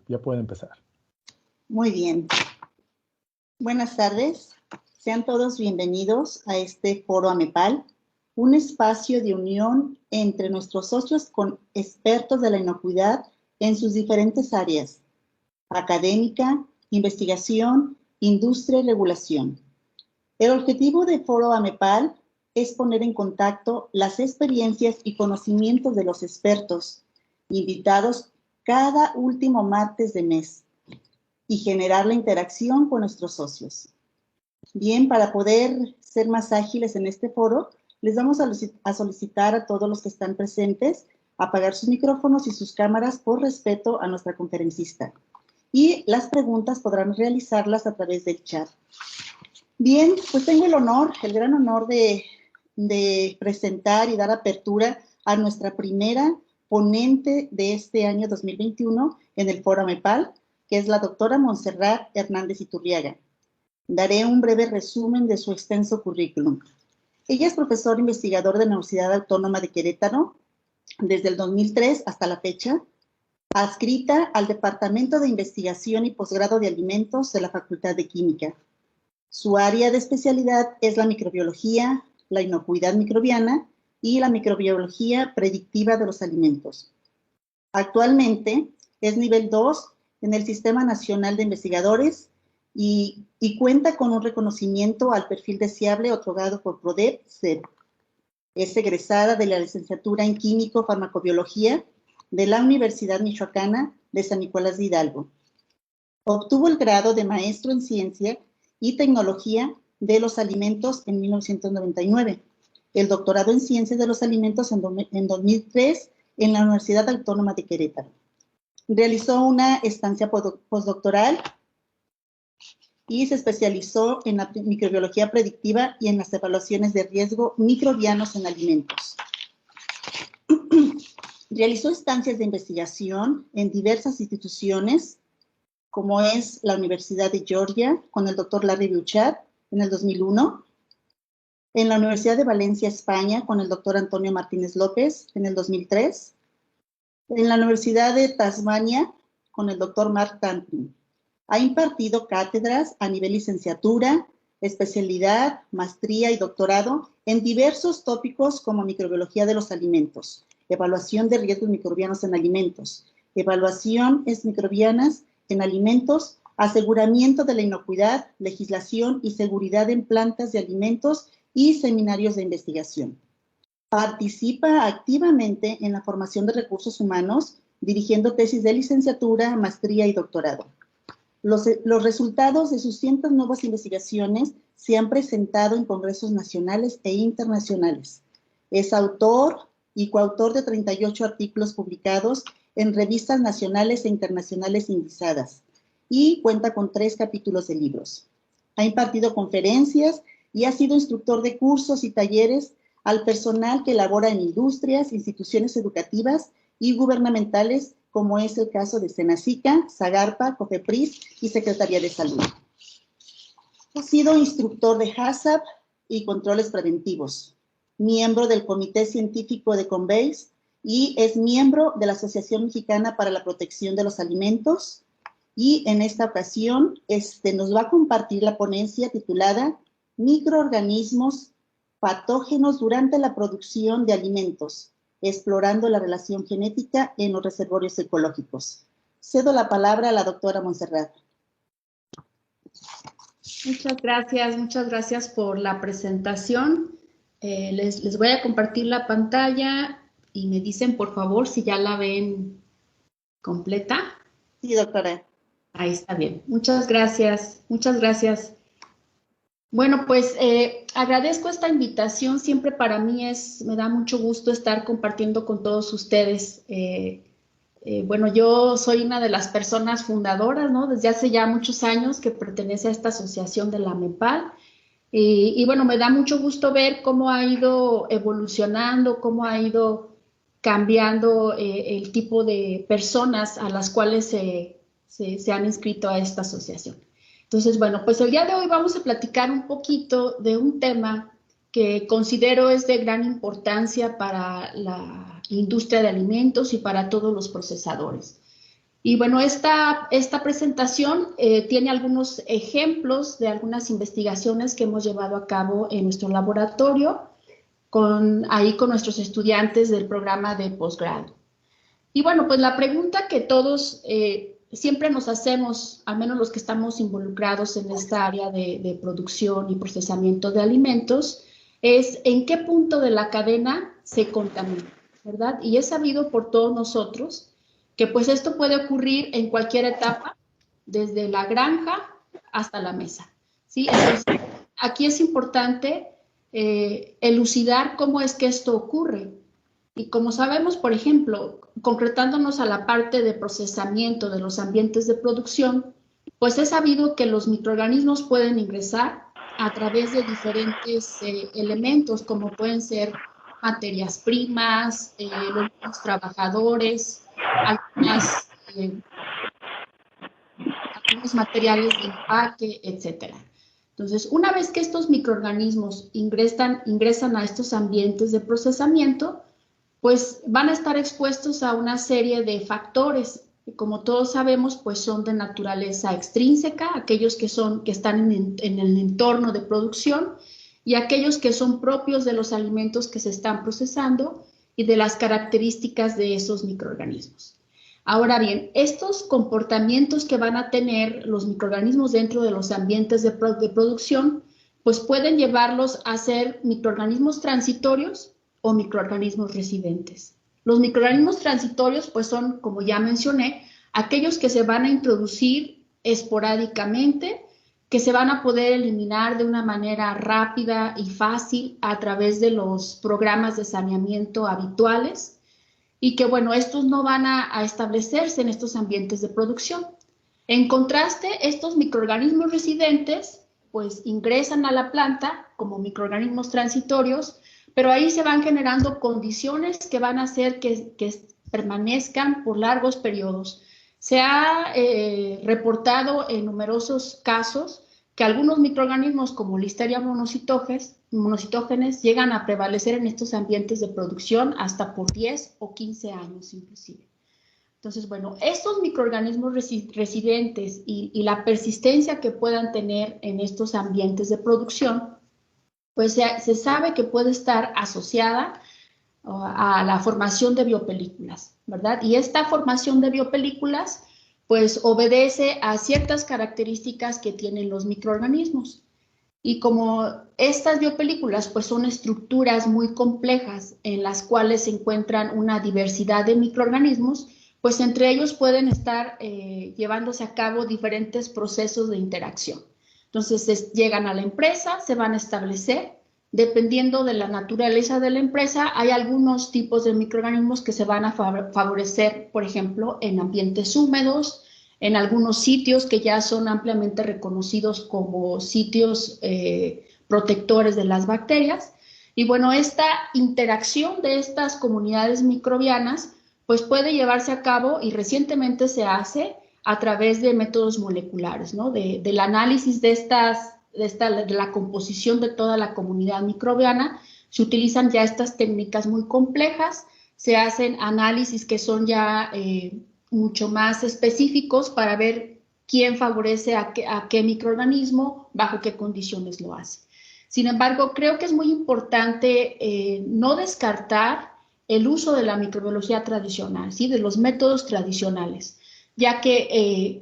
Ya puede empezar. Muy bien. Buenas tardes. Sean todos bienvenidos a este foro AMEPAL, un espacio de unión entre nuestros socios con expertos de la inocuidad en sus diferentes áreas: académica, investigación, industria y regulación. El objetivo de Foro AMEPAL es poner en contacto las experiencias y conocimientos de los expertos invitados cada último martes de mes y generar la interacción con nuestros socios. Bien, para poder ser más ágiles en este foro, les vamos a solicitar a todos los que están presentes apagar sus micrófonos y sus cámaras por respeto a nuestra conferencista. Y las preguntas podrán realizarlas a través del chat. Bien, pues tengo el gran honor de presentar y dar apertura a nuestra primera ponente de este año 2021 en el Foro AMEPAL, que es la doctora Montserrat Hernández Iturriaga. Daré un breve resumen de su extenso currículum. Ella es profesor investigador de la Universidad Autónoma de Querétaro desde el 2003 hasta la fecha, adscrita al Departamento de Investigación y Posgrado de Alimentos de la Facultad de Química. Su área de especialidad es la microbiología, la inocuidad microbiana y la microbiología predictiva de los alimentos. Actualmente es nivel 2 en el Sistema Nacional de Investigadores y cuenta con un reconocimiento al perfil deseable otorgado por PRODEP-CEP. Es egresada de la licenciatura en Químico-Farmacobiología de la Universidad Michoacana de San Nicolás de Hidalgo. Obtuvo el grado de maestro en Ciencia y Tecnología de los Alimentos en 1999, el doctorado en Ciencias de los Alimentos en 2003 en la Universidad Autónoma de Querétaro. Realizó una estancia postdoctoral y se especializó en la microbiología predictiva y en las evaluaciones de riesgo microbianos en alimentos. Realizó estancias de investigación en diversas instituciones, como es la Universidad de Georgia, con el doctor Larry Bouchard en el 2001, en la Universidad de Valencia, España, con el doctor Antonio Martínez López en el 2003, en la Universidad de Tasmania, con el doctor Mark Tampin. Ha impartido cátedras a nivel licenciatura, especialidad, maestría y doctorado en diversos tópicos como microbiología de los alimentos, evaluación de riesgos microbianos en alimentos, evaluaciones microbianas en alimentos, aseguramiento de la inocuidad, legislación y seguridad en plantas de alimentos y seminarios de investigación. Participa activamente en la formación de recursos humanos, dirigiendo tesis de licenciatura, maestría y doctorado. Los resultados de sus cientos nuevas investigaciones se han presentado en congresos nacionales e internacionales. Es autor y coautor de 38 artículos publicados en revistas nacionales e internacionales indizadas y cuenta con 3 capítulos de libros. Ha impartido conferencias y ha sido instructor de cursos y talleres al personal que labora en industrias, instituciones educativas y gubernamentales, como es el caso de Senacica, Zagarpa, COFEPRIS y Secretaría de Salud. Ha sido instructor de HACCP y controles preventivos, miembro del Comité Científico de Conveys y es miembro de la Asociación Mexicana para la Protección de los Alimentos. Y en esta ocasión nos va a compartir la ponencia titulada Microorganismos patógenos durante la producción de alimentos, explorando la relación genética en los reservorios ecológicos. Cedo la palabra a la doctora Montserrat. Muchas gracias por la presentación. Les voy a compartir la pantalla y me dicen, por favor, si ya la ven completa. Sí, doctora. Ahí está bien. Muchas gracias. Bueno, pues agradezco esta invitación. Siempre para mí me da mucho gusto estar compartiendo con todos ustedes. Bueno, yo soy una de las personas fundadoras, ¿no? Desde hace ya muchos años que pertenece a esta asociación de la AMEPAL. Y bueno, me da mucho gusto ver cómo ha ido evolucionando, cómo ha ido cambiando el tipo de personas a las cuales se han inscrito a esta asociación. Entonces, bueno, pues el día de hoy vamos a platicar un poquito de un tema que considero es de gran importancia para la industria de alimentos y para todos los procesadores. Y bueno, esta presentación tiene algunos ejemplos de algunas investigaciones que hemos llevado a cabo en nuestro laboratorio, ahí con nuestros estudiantes del programa de posgrado. Y bueno, pues la pregunta que todos siempre nos hacemos, al menos los que estamos involucrados en esta área de producción y procesamiento de alimentos, es ¿en qué punto de la cadena se contamina? ¿Verdad? Y es sabido por todos nosotros que pues esto puede ocurrir en cualquier etapa, desde la granja hasta la mesa, ¿sí? Entonces, aquí es importante elucidar cómo es que esto ocurre. Y como sabemos, por ejemplo, concretándonos a la parte de procesamiento de los ambientes de producción, pues es sabido que los microorganismos pueden ingresar a través de diferentes elementos, como pueden ser materias primas, los trabajadores, algunos materiales de empaque, etcétera. Entonces, una vez que estos microorganismos ingresan a estos ambientes de procesamiento, pues van a estar expuestos a una serie de factores que, como todos sabemos, pues son de naturaleza extrínseca, aquellos que están en el entorno de producción, y aquellos que son propios de los alimentos que se están procesando y de las características de esos microorganismos. Ahora bien, estos comportamientos que van a tener los microorganismos dentro de los ambientes de producción, pues pueden llevarlos a ser microorganismos transitorios o microorganismos residentes. Los microorganismos transitorios, pues son, como ya mencioné, aquellos que se van a introducir esporádicamente, que se van a poder eliminar de una manera rápida y fácil a través de los programas de saneamiento habituales, y que, bueno, estos no van a establecerse en estos ambientes de producción. En contraste, estos microorganismos residentes, pues ingresan a la planta como microorganismos transitorios, pero ahí se van generando condiciones que van a hacer que permanezcan por largos periodos. Se ha reportado en numerosos casos que algunos microorganismos como Listeria monocitógenes llegan a prevalecer en estos ambientes de producción hasta por 10 o 15 años inclusive. Entonces, bueno, estos microorganismos residentes y la persistencia que puedan tener en estos ambientes de producción, pues se sabe que puede estar asociada a la formación de biopelículas, ¿verdad? Y esta formación de biopelículas, pues obedece a ciertas características que tienen los microorganismos. Y como estas biopelículas pues son estructuras muy complejas en las cuales se encuentran una diversidad de microorganismos, pues entre ellos pueden estar llevándose a cabo diferentes procesos de interacción. Entonces llegan a la empresa, se van a establecer, dependiendo de la naturaleza de la empresa, hay algunos tipos de microorganismos que se van a favorecer, por ejemplo, en ambientes húmedos, en algunos sitios que ya son ampliamente reconocidos como sitios protectores de las bacterias. Y bueno, esta interacción de estas comunidades microbianas pues puede llevarse a cabo, y recientemente se hace a través de métodos moleculares, ¿no? Del análisis de la composición de toda la comunidad microbiana. Se utilizan ya estas técnicas muy complejas, se hacen análisis que son ya mucho más específicos para ver quién favorece a qué microorganismo, bajo qué condiciones lo hace. Sin embargo, creo que es muy importante no descartar el uso de la microbiología tradicional, ¿sí? De los métodos tradicionales, ya que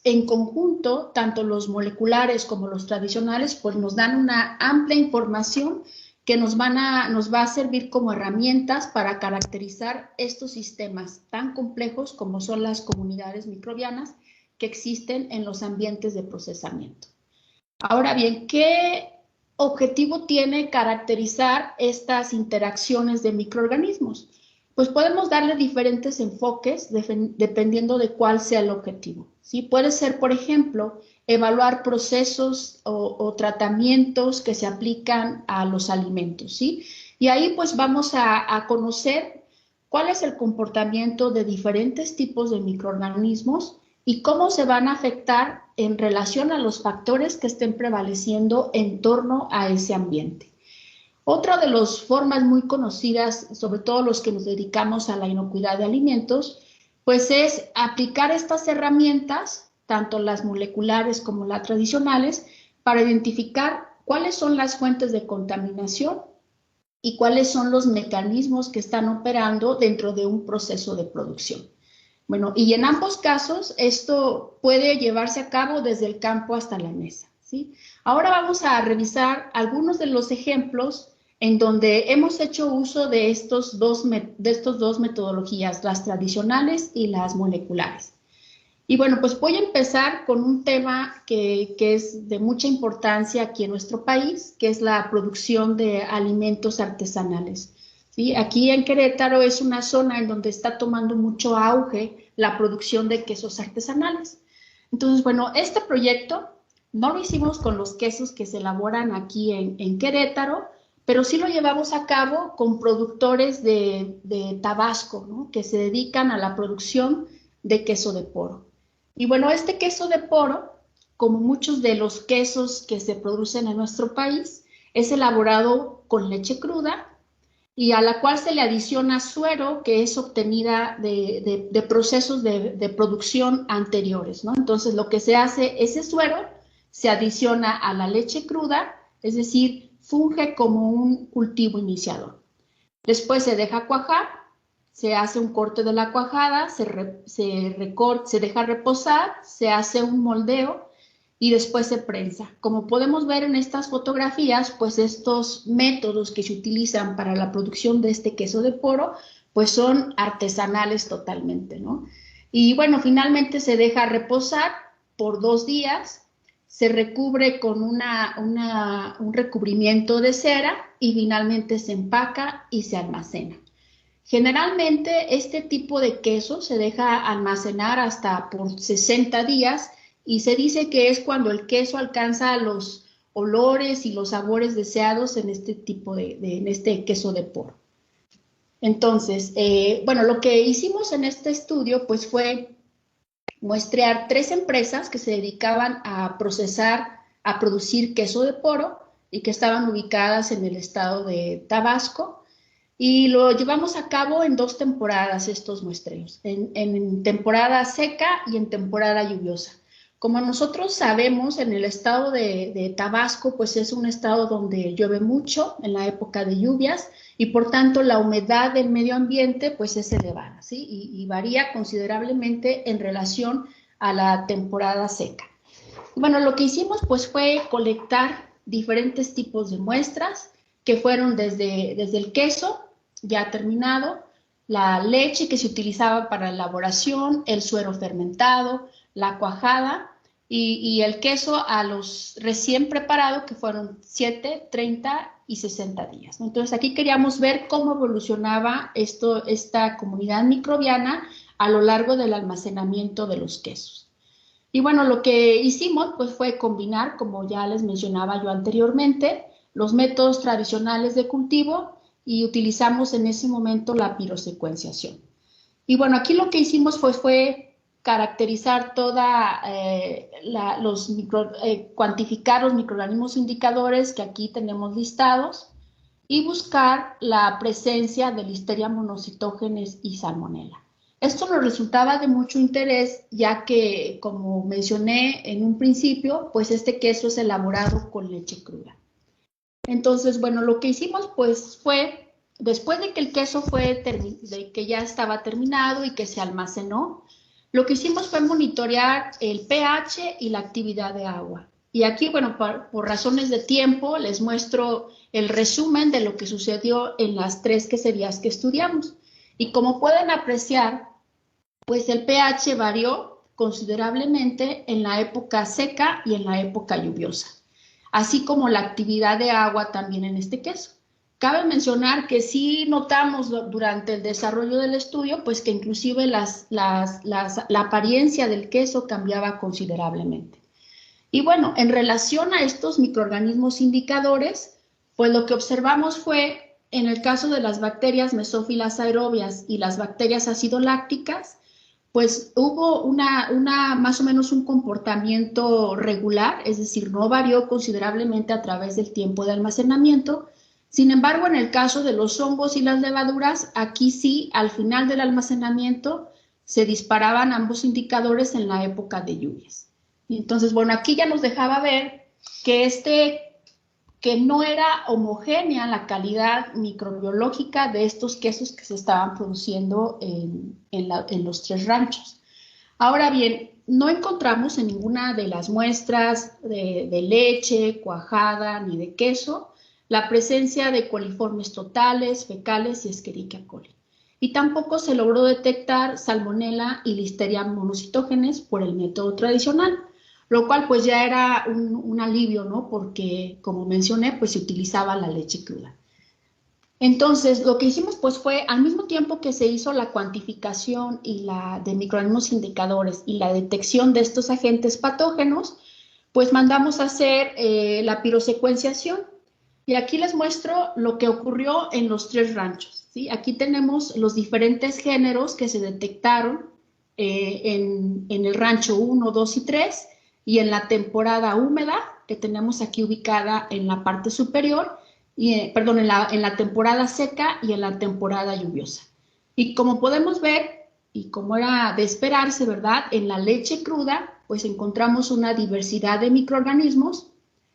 en conjunto, tanto los moleculares como los tradicionales, pues nos dan una amplia información que nos va a servir como herramientas para caracterizar estos sistemas tan complejos como son las comunidades microbianas que existen en los ambientes de procesamiento. Ahora bien, ¿qué objetivo tiene caracterizar estas interacciones de microorganismos? Pues podemos darle diferentes enfoques dependiendo de cuál sea el objetivo, ¿sí? Puede ser, por ejemplo, evaluar procesos o tratamientos que se aplican a los alimentos, ¿sí? Y ahí pues vamos a conocer cuál es el comportamiento de diferentes tipos de microorganismos y cómo se van a afectar en relación a los factores que estén prevaleciendo en torno a ese ambiente. Otra de las formas muy conocidas, sobre todo los que nos dedicamos a la inocuidad de alimentos, pues es aplicar estas herramientas, tanto las moleculares como las tradicionales, para identificar cuáles son las fuentes de contaminación y cuáles son los mecanismos que están operando dentro de un proceso de producción. Bueno, y en ambos casos esto puede llevarse a cabo desde el campo hasta la mesa, ¿sí? Ahora vamos a revisar algunos de los ejemplos en donde hemos hecho uso de estos dos metodologías, las tradicionales y las moleculares. Y bueno, pues voy a empezar con un tema que es de mucha importancia aquí en nuestro país, que es la producción de alimentos artesanales. ¿Sí? Aquí en Querétaro es una zona en donde está tomando mucho auge la producción de quesos artesanales. Entonces, bueno, este proyecto no lo hicimos con los quesos que se elaboran aquí en Querétaro, pero sí lo llevamos a cabo con productores de Tabasco, ¿no? Que se dedican a la producción de queso de poro. Y bueno, este queso de poro, como muchos de los quesos que se producen en nuestro país, es elaborado con leche cruda y a la cual se le adiciona suero que es obtenida de procesos de producción anteriores, ¿no? Entonces, lo que se hace, ese suero se adiciona a la leche cruda, es decir, funge como un cultivo iniciador. Después se deja cuajar, se hace un corte de la cuajada, se deja reposar, se hace un moldeo y después se prensa. Como podemos ver en estas fotografías, pues estos métodos que se utilizan para la producción de este queso de poro, pues son artesanales totalmente, ¿no? Y bueno, finalmente se deja reposar por 2 días, se recubre con un recubrimiento de cera y finalmente se empaca y se almacena. Generalmente este tipo de queso se deja almacenar hasta por 60 días y se dice que es cuando el queso alcanza los olores y los sabores deseados en este tipo en este queso de poro. Entonces, bueno, lo que hicimos en este estudio pues fue muestrear 3 empresas que se dedicaban a producir queso de poro y que estaban ubicadas en el estado de Tabasco. Y lo llevamos a cabo en 2 temporadas estos muestreos, en temporada seca y en temporada lluviosa. Como nosotros sabemos, en el estado de Tabasco, pues es un estado donde llueve mucho en la época de lluvias y por tanto la humedad del medio ambiente pues es elevada, ¿sí? Y varía considerablemente en relación a la temporada seca. Bueno, lo que hicimos pues fue colectar diferentes tipos de muestras que fueron desde el queso ya terminado, la leche que se utilizaba para la elaboración, el suero fermentado, la cuajada y el queso a los recién preparados que fueron 7, 30 y 60 días. Entonces aquí queríamos ver cómo evolucionaba esta comunidad microbiana a lo largo del almacenamiento de los quesos. Y bueno, lo que hicimos pues fue combinar, como ya les mencionaba yo anteriormente, los métodos tradicionales de cultivo y utilizamos en ese momento la pirosecuenciación. Y bueno, aquí lo que hicimos fue caracterizar cuantificar los microorganismos indicadores que aquí tenemos listados y buscar la presencia de Listeria monocytogenes y Salmonella. Esto nos resultaba de mucho interés, ya que, como mencioné en un principio, pues este queso es elaborado con leche cruda. Entonces, bueno, lo que hicimos pues fue, después de que el queso de que ya estaba terminado y que se almacenó, lo que hicimos fue monitorear el pH y la actividad de agua. Y aquí, bueno, por razones de tiempo, les muestro el resumen de lo que sucedió en las 3 queserías que estudiamos. Y como pueden apreciar, pues el pH varió considerablemente en la época seca y en la época lluviosa, así como la actividad de agua también en este queso. Cabe mencionar que sí notamos durante el desarrollo del estudio, pues que inclusive la apariencia del queso cambiaba considerablemente. Y bueno, en relación a estos microorganismos indicadores, pues lo que observamos fue, en el caso de las bacterias mesófilas aerobias y las bacterias acidolácticas, pues hubo más o menos un comportamiento regular, es decir, no varió considerablemente a través del tiempo de almacenamiento. Sin embargo, en el caso de los hongos y las levaduras, aquí sí, al final del almacenamiento, se disparaban ambos indicadores en la época de lluvias. Y entonces, bueno, aquí ya nos dejaba ver que no era homogénea la calidad microbiológica de estos quesos que se estaban produciendo en los 3 ranchos. Ahora bien, no encontramos en ninguna de las muestras de leche, cuajada ni de queso la presencia de coliformes totales, fecales y Escherichia coli. Y tampoco se logró detectar salmonela y listeria monocitógenes por el método tradicional, lo cual pues ya era un alivio, ¿no? Porque, como mencioné, pues se utilizaba la leche cruda. Entonces, lo que hicimos pues fue, al mismo tiempo que se hizo la cuantificación de microorganismos indicadores y la detección de estos agentes patógenos, pues mandamos a hacer la pirosecuenciación. Y aquí les muestro lo que ocurrió en los 3 ranchos, ¿sí? Aquí tenemos los diferentes géneros que se detectaron en el rancho 1, 2 y 3, y en la temporada húmeda, que tenemos aquí ubicada en la parte superior, perdón, en la temporada seca y en la temporada lluviosa. Y como podemos ver, y como era de esperarse, ¿verdad? En la leche cruda, pues encontramos una diversidad de microorganismos,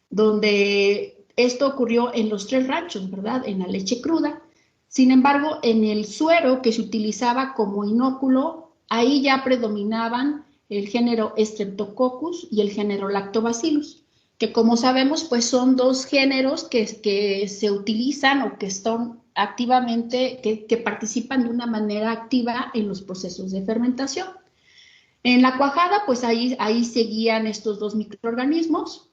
donde esto ocurrió en los 3 ranchos, ¿verdad? En la leche cruda. Sin embargo, en el suero que se utilizaba como inóculo, ahí ya predominaban el género Streptococcus y el género Lactobacillus, que como sabemos, pues son 2 géneros que se utilizan o que están activamente, que participan de una manera activa en los procesos de fermentación. En la cuajada, pues ahí seguían estos 2 microorganismos.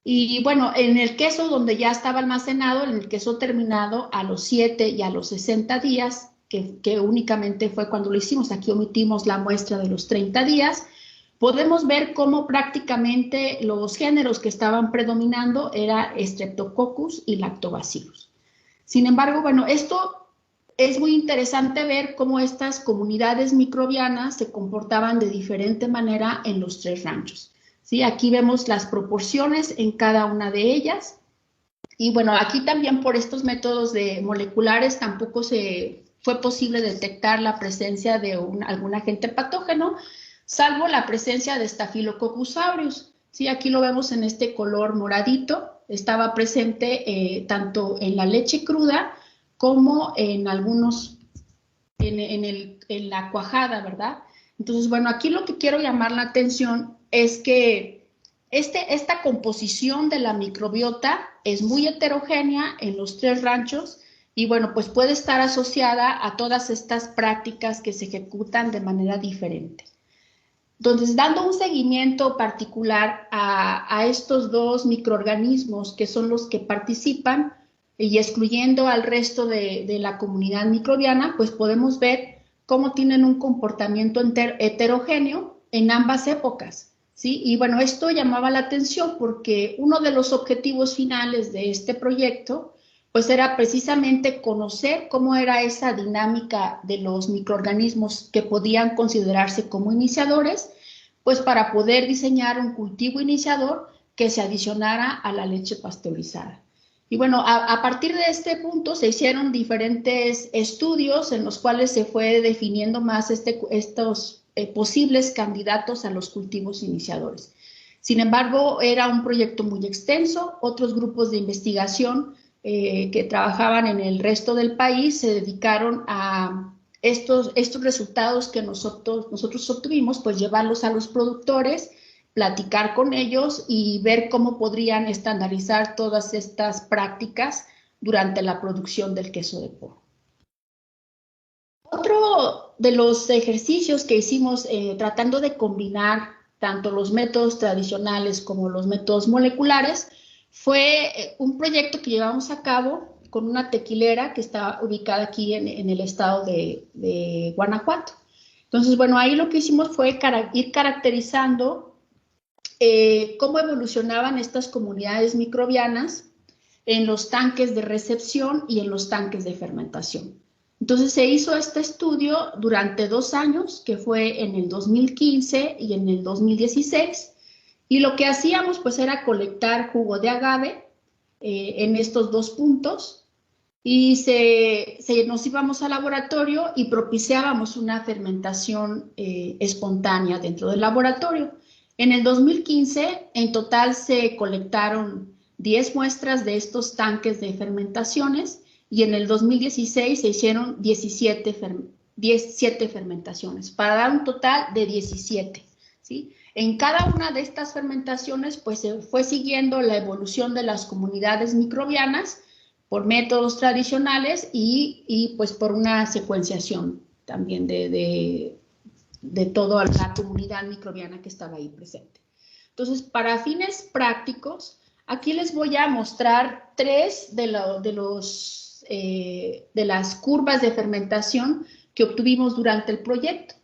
Y bueno, en el queso donde ya estaba almacenado, en el queso terminado a los 7 y a los 60 días, que únicamente fue cuando lo hicimos, aquí omitimos la muestra de los 30 días, podemos ver cómo prácticamente los géneros que estaban predominando era Streptococcus y Lactobacillus. Sin embargo, bueno, esto es muy interesante ver cómo estas comunidades microbianas se comportaban de diferente manera en los 3 ranchos. ¿Sí? Aquí vemos las proporciones en cada una de ellas. Y bueno, aquí también por estos métodos moleculares tampoco fue posible detectar la presencia de algún agente patógeno, salvo la presencia de Staphylococcus aureus. ¿Sí? Aquí lo vemos en este color moradito, estaba presente tanto en la leche cruda como en en la cuajada, ¿verdad? Entonces, bueno, aquí lo que quiero llamar la atención es que esta composición de la microbiota es muy heterogénea en los 3 ranchos y, bueno, pues puede estar asociada a todas estas prácticas que se ejecutan de manera diferente. Entonces, dando un seguimiento particular a estos 2 microorganismos que son los que participan y excluyendo al resto de la comunidad microbiana, pues podemos ver cómo tienen un comportamiento heterogéneo en ambas épocas, ¿sí? Y bueno, esto llamaba la atención porque uno de los objetivos finales de este proyecto pues era precisamente conocer cómo era esa dinámica de los microorganismos que podían considerarse como iniciadores, pues para poder diseñar un cultivo iniciador que se adicionara a la leche pasteurizada. Y bueno, a partir de este punto se hicieron diferentes estudios en los cuales se fue definiendo más estos posibles candidatos a los cultivos iniciadores. Sin embargo, era un proyecto muy extenso, otros grupos de investigación que trabajaban en el resto del país se dedicaron a estos resultados que nosotros obtuvimos, pues llevarlos a los productores, platicar con ellos y ver cómo podrían estandarizar todas estas prácticas durante la producción del queso de porro. Otro de los ejercicios que hicimos tratando de combinar tanto los métodos tradicionales como los métodos moleculares fue un proyecto que llevamos a cabo con una tequilera que está ubicada aquí en el estado de Guanajuato. Entonces, bueno, ahí lo que hicimos fue ir caracterizando cómo evolucionaban estas comunidades microbianas en los tanques de recepción y en los tanques de fermentación. Entonces se hizo este estudio durante 2 años, que fue en el 2015 y en el 2016, y lo que hacíamos pues era colectar jugo de agave en estos 2 puntos y nos íbamos al laboratorio y propiciábamos una fermentación espontánea dentro del laboratorio. En el 2015, en total se colectaron 10 muestras de estos tanques de fermentaciones y en el 2016 se hicieron 17 fermentaciones, para dar un total de 17, ¿sí? En cada una de estas fermentaciones, pues se fue siguiendo la evolución de las comunidades microbianas por métodos tradicionales y pues por una secuenciación también de toda la comunidad microbiana que estaba ahí presente. Entonces, para fines prácticos, aquí les voy a mostrar tres de las curvas de fermentación que obtuvimos durante el proyecto.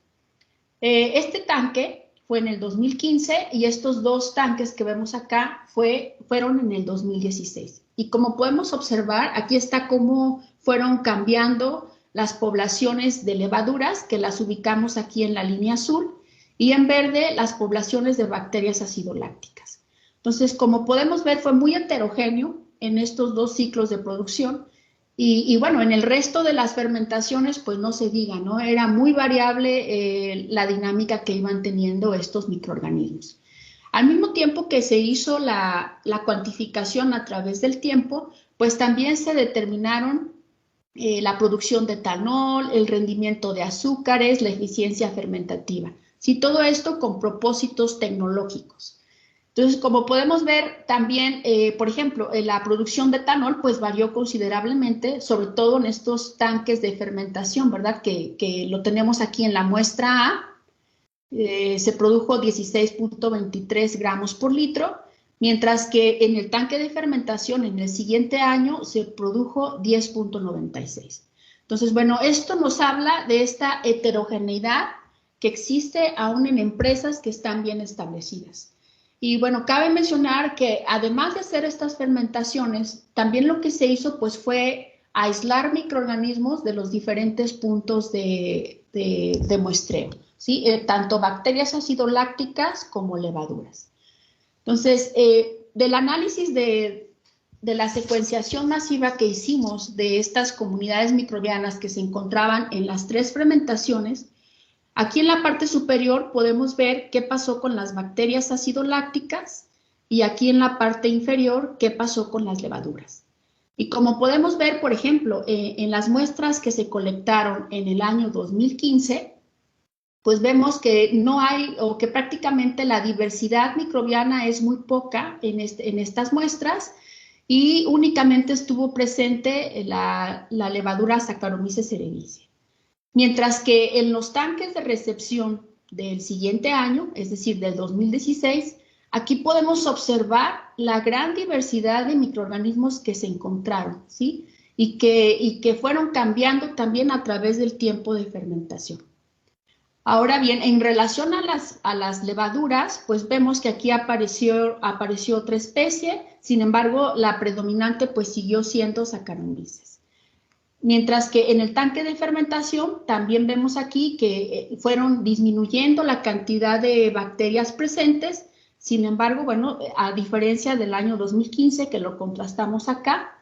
Este tanque fue en el 2015 y estos dos tanques que vemos acá fueron en el 2016. Y como podemos observar, aquí está cómo fueron cambiando las poblaciones de levaduras, que las ubicamos aquí en la línea azul, y en verde las poblaciones de bacterias acidolácticas. Entonces, como podemos ver, fue muy heterogéneo en estos dos ciclos de producción. Y bueno, en el resto de las fermentaciones, pues no se diga, ¿no? Era muy variable la dinámica que iban teniendo estos microorganismos. Al mismo tiempo que se hizo la cuantificación a través del tiempo, pues también se determinaron la producción de etanol, el rendimiento de azúcares, la eficiencia fermentativa. Sí, todo esto con propósitos tecnológicos. Entonces, como podemos ver también, por ejemplo, la producción de etanol pues varió considerablemente, sobre todo en estos tanques de fermentación, ¿verdad? Que lo tenemos aquí en la muestra A, se produjo 16.23 gramos por litro, mientras que en el tanque de fermentación en el siguiente año se produjo 10.96. Entonces, bueno, esto nos habla de esta heterogeneidad que existe aún en empresas que están bien establecidas. Y bueno, cabe mencionar que además de hacer estas fermentaciones, también lo que se hizo pues fue aislar microorganismos de los diferentes puntos de muestreo, ¿sí? Tanto bacterias acidolácticas como levaduras. Entonces, del análisis de la secuenciación masiva que hicimos de estas comunidades microbianas que se encontraban en las tres fermentaciones, aquí en la parte superior podemos ver qué pasó con las bacterias acidolácticas y aquí en la parte inferior qué pasó con las levaduras. Y como podemos ver, por ejemplo, en las muestras que se colectaron en el año 2015, pues vemos que no hay, o que prácticamente la diversidad microbiana es muy poca en estas muestras y únicamente estuvo presente la levadura Saccharomyces cerevisiae. Mientras que en los tanques de recepción del siguiente año, es decir, del 2016, aquí podemos observar la gran diversidad de microorganismos que se encontraron, ¿sí? Y que fueron cambiando también a través del tiempo de fermentación. Ahora bien, en relación a las levaduras, pues vemos que aquí apareció otra especie, sin embargo, la predominante pues siguió siendo Saccharomyces. Mientras que en el tanque de fermentación también vemos aquí que fueron disminuyendo la cantidad de bacterias presentes, sin embargo, bueno, a diferencia del año 2015, que lo contrastamos acá,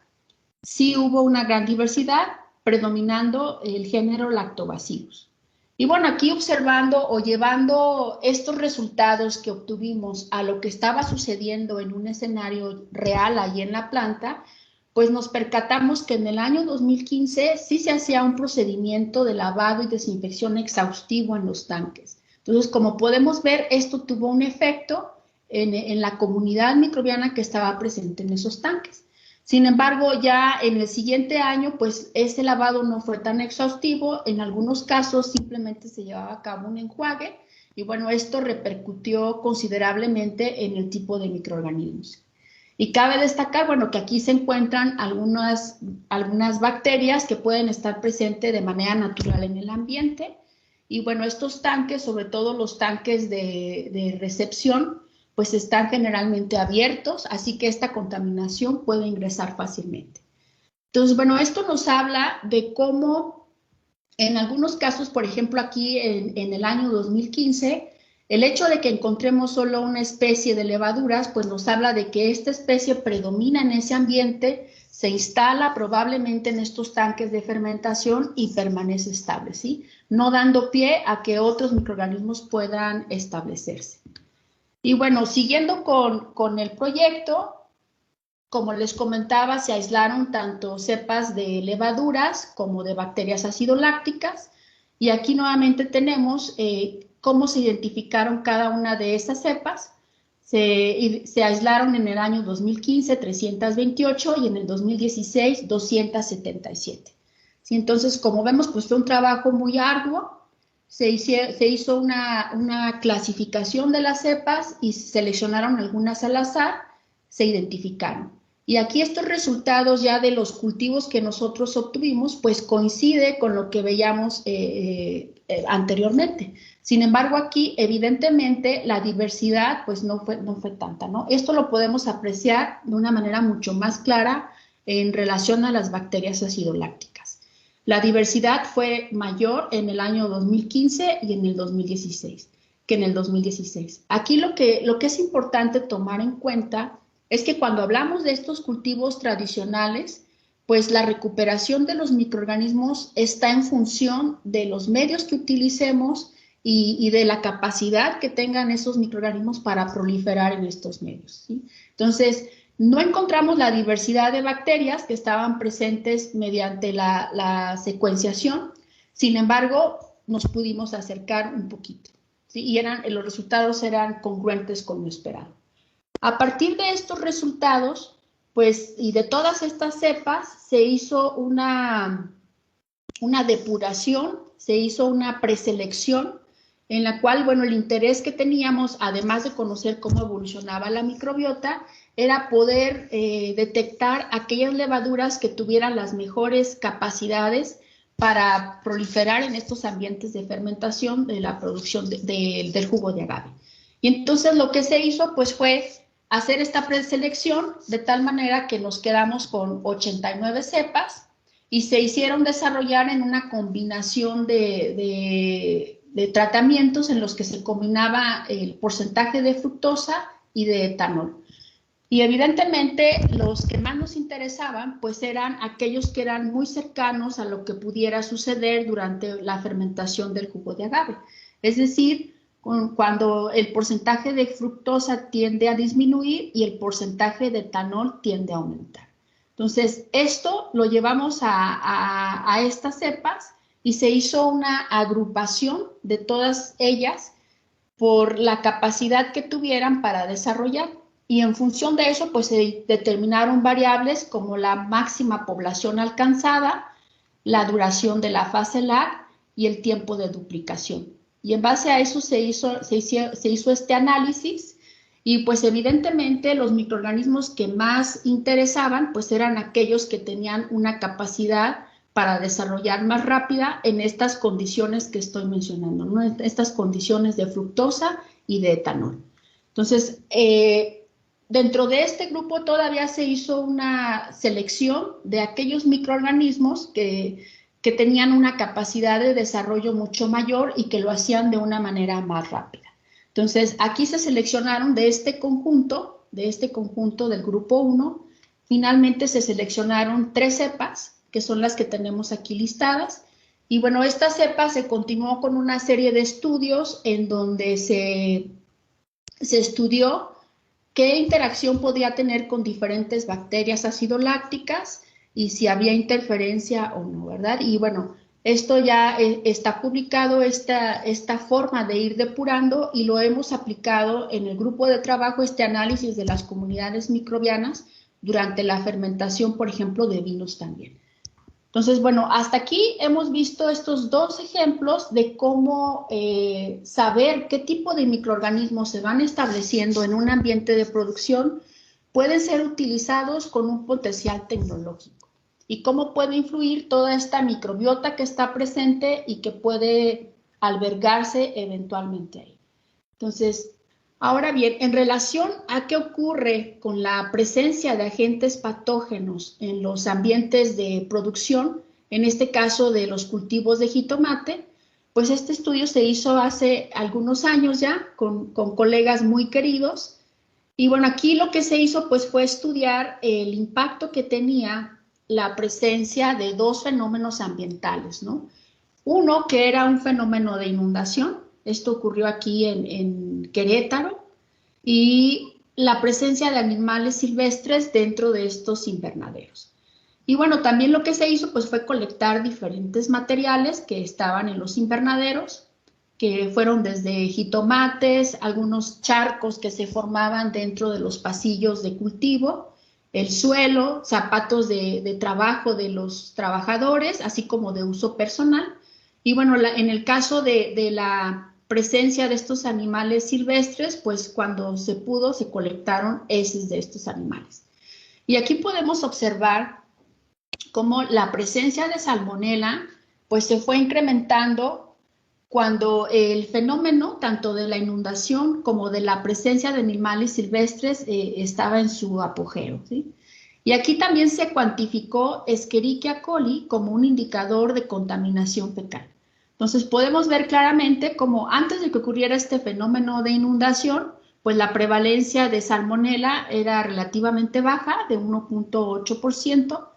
sí hubo una gran diversidad, predominando el género Lactobacillus. Y bueno, aquí observando o llevando estos resultados que obtuvimos a lo que estaba sucediendo en un escenario real ahí en la planta, pues nos percatamos que en el año 2015 sí se hacía un procedimiento de lavado y desinfección exhaustivo en los tanques. Entonces, como podemos ver, esto tuvo un efecto en la comunidad microbiana que estaba presente en esos tanques. Sin embargo, ya en el siguiente año, pues ese lavado no fue tan exhaustivo. En algunos casos simplemente se llevaba a cabo un enjuague y bueno, esto repercutió considerablemente en el tipo de microorganismos. Y cabe destacar, bueno, que aquí se encuentran algunas bacterias que pueden estar presentes de manera natural en el ambiente. Y bueno, estos tanques, sobre todo los tanques de recepción, pues están generalmente abiertos, así que esta contaminación puede ingresar fácilmente. Entonces, bueno, esto nos habla de cómo en algunos casos, por ejemplo, aquí en el año 2015, el hecho de que encontremos solo una especie de levaduras, pues nos habla de que esta especie predomina en ese ambiente se instala probablemente en estos tanques de fermentación y permanece estable, ¿sí? No dando pie a que otros microorganismos puedan establecerse. Y bueno, siguiendo con el proyecto, como les comentaba, se aislaron tanto cepas de levaduras como de bacterias acidolácticas, y aquí nuevamente tenemos cómo se identificaron cada una de esas cepas. Se aislaron en el año 2015 328 y en el 2016 277. ¿Sí? Entonces, como vemos, pues fue un trabajo muy arduo. Se hizo una clasificación de las cepas y seleccionaron algunas al azar, se identificaron. Y aquí estos resultados ya de los cultivos que nosotros obtuvimos, pues coincide con lo que veíamos anteriormente. Sin embargo, aquí evidentemente la diversidad pues no fue tanta, ¿no? Esto lo podemos apreciar de una manera mucho más clara en relación a las bacterias acidolácticas. La diversidad fue mayor en el año 2015 y en el 2016 que en el 2016. Aquí lo que es importante tomar en cuenta es que cuando hablamos de estos cultivos tradicionales, pues la recuperación de los microorganismos está en función de los medios que utilicemos y de la capacidad que tengan esos microorganismos para proliferar en estos medios, ¿sí? Entonces, no encontramos la diversidad de bacterias que estaban presentes mediante la secuenciación, sin embargo, nos pudimos acercar un poquito, ¿sí? Y los resultados eran congruentes con lo esperado. A partir de estos resultados, pues, y de todas estas cepas, se hizo una depuración, se hizo una preselección, en la cual, bueno, el interés que teníamos, además de conocer cómo evolucionaba la microbiota, era poder detectar aquellas levaduras que tuvieran las mejores capacidades para proliferar en estos ambientes de fermentación de la producción del jugo de agave. Y entonces lo que se hizo, pues, fue hacer esta preselección de tal manera que nos quedamos con 89 cepas y se hicieron desarrollar en una combinación de tratamientos en los que se combinaba el porcentaje de fructosa y de etanol. Y evidentemente los que más nos interesaban pues eran aquellos que eran muy cercanos a lo que pudiera suceder durante la fermentación del jugo de agave. Es decir, cuando el porcentaje de fructosa tiende a disminuir y el porcentaje de etanol tiende a aumentar. Entonces, esto lo llevamos a estas cepas y se hizo una agrupación de todas ellas por la capacidad que tuvieran para desarrollar. Y en función de eso, pues se determinaron variables como la máxima población alcanzada, la duración de la fase lag y el tiempo de duplicación. Y en base a eso se hizo este análisis y pues evidentemente los microorganismos que más interesaban pues eran aquellos que tenían una capacidad para desarrollar más rápida en estas condiciones que estoy mencionando, ¿no? Estas condiciones de fructosa y de etanol. Entonces, dentro de este grupo todavía se hizo una selección de aquellos microorganismos que tenían una capacidad de desarrollo mucho mayor y que lo hacían de una manera más rápida. Entonces, aquí se seleccionaron de este conjunto del grupo 1, finalmente se seleccionaron 3 cepas, que son las que tenemos aquí listadas, y bueno, estas cepas se continuó con una serie de estudios en donde se estudió qué interacción podía tener con diferentes bacterias acidolácticas y si había interferencia o no, ¿verdad? Y bueno, esto ya está publicado, esta forma de ir depurando, y lo hemos aplicado en el grupo de trabajo, este análisis de las comunidades microbianas durante la fermentación, por ejemplo, de vinos también. Entonces, bueno, hasta aquí hemos visto estos 2 ejemplos de cómo saber qué tipo de microorganismos se van estableciendo en un ambiente de producción pueden ser utilizados con un potencial tecnológico y cómo puede influir toda esta microbiota que está presente y que puede albergarse eventualmente ahí. Entonces, ahora bien, en relación a qué ocurre con la presencia de agentes patógenos en los ambientes de producción, en este caso de los cultivos de jitomate, pues este estudio se hizo hace algunos años ya con colegas muy queridos Y bueno, aquí lo que se hizo pues fue estudiar el impacto que tenía la presencia de dos fenómenos ambientales, ¿no? Uno que era un fenómeno de inundación, esto ocurrió aquí en Querétaro, y la presencia de animales silvestres dentro de estos invernaderos. Y bueno, también lo que se hizo pues fue colectar diferentes materiales que estaban en los invernaderos, que fueron desde jitomates, algunos charcos que se formaban dentro de los pasillos de cultivo, el suelo, zapatos de trabajo de los trabajadores, así como de uso personal. Y bueno, en el caso de la presencia de estos animales silvestres, pues cuando se pudo, se colectaron heces de estos animales. Y aquí podemos observar cómo la presencia de salmonela pues se fue incrementando cuando el fenómeno tanto de la inundación como de la presencia de animales silvestres estaba en su apogeo, ¿sí? Y aquí también se cuantificó Escherichia coli como un indicador de contaminación fecal. Entonces podemos ver claramente cómo antes de que ocurriera este fenómeno de inundación, pues la prevalencia de salmonela era relativamente baja, de 1.8%.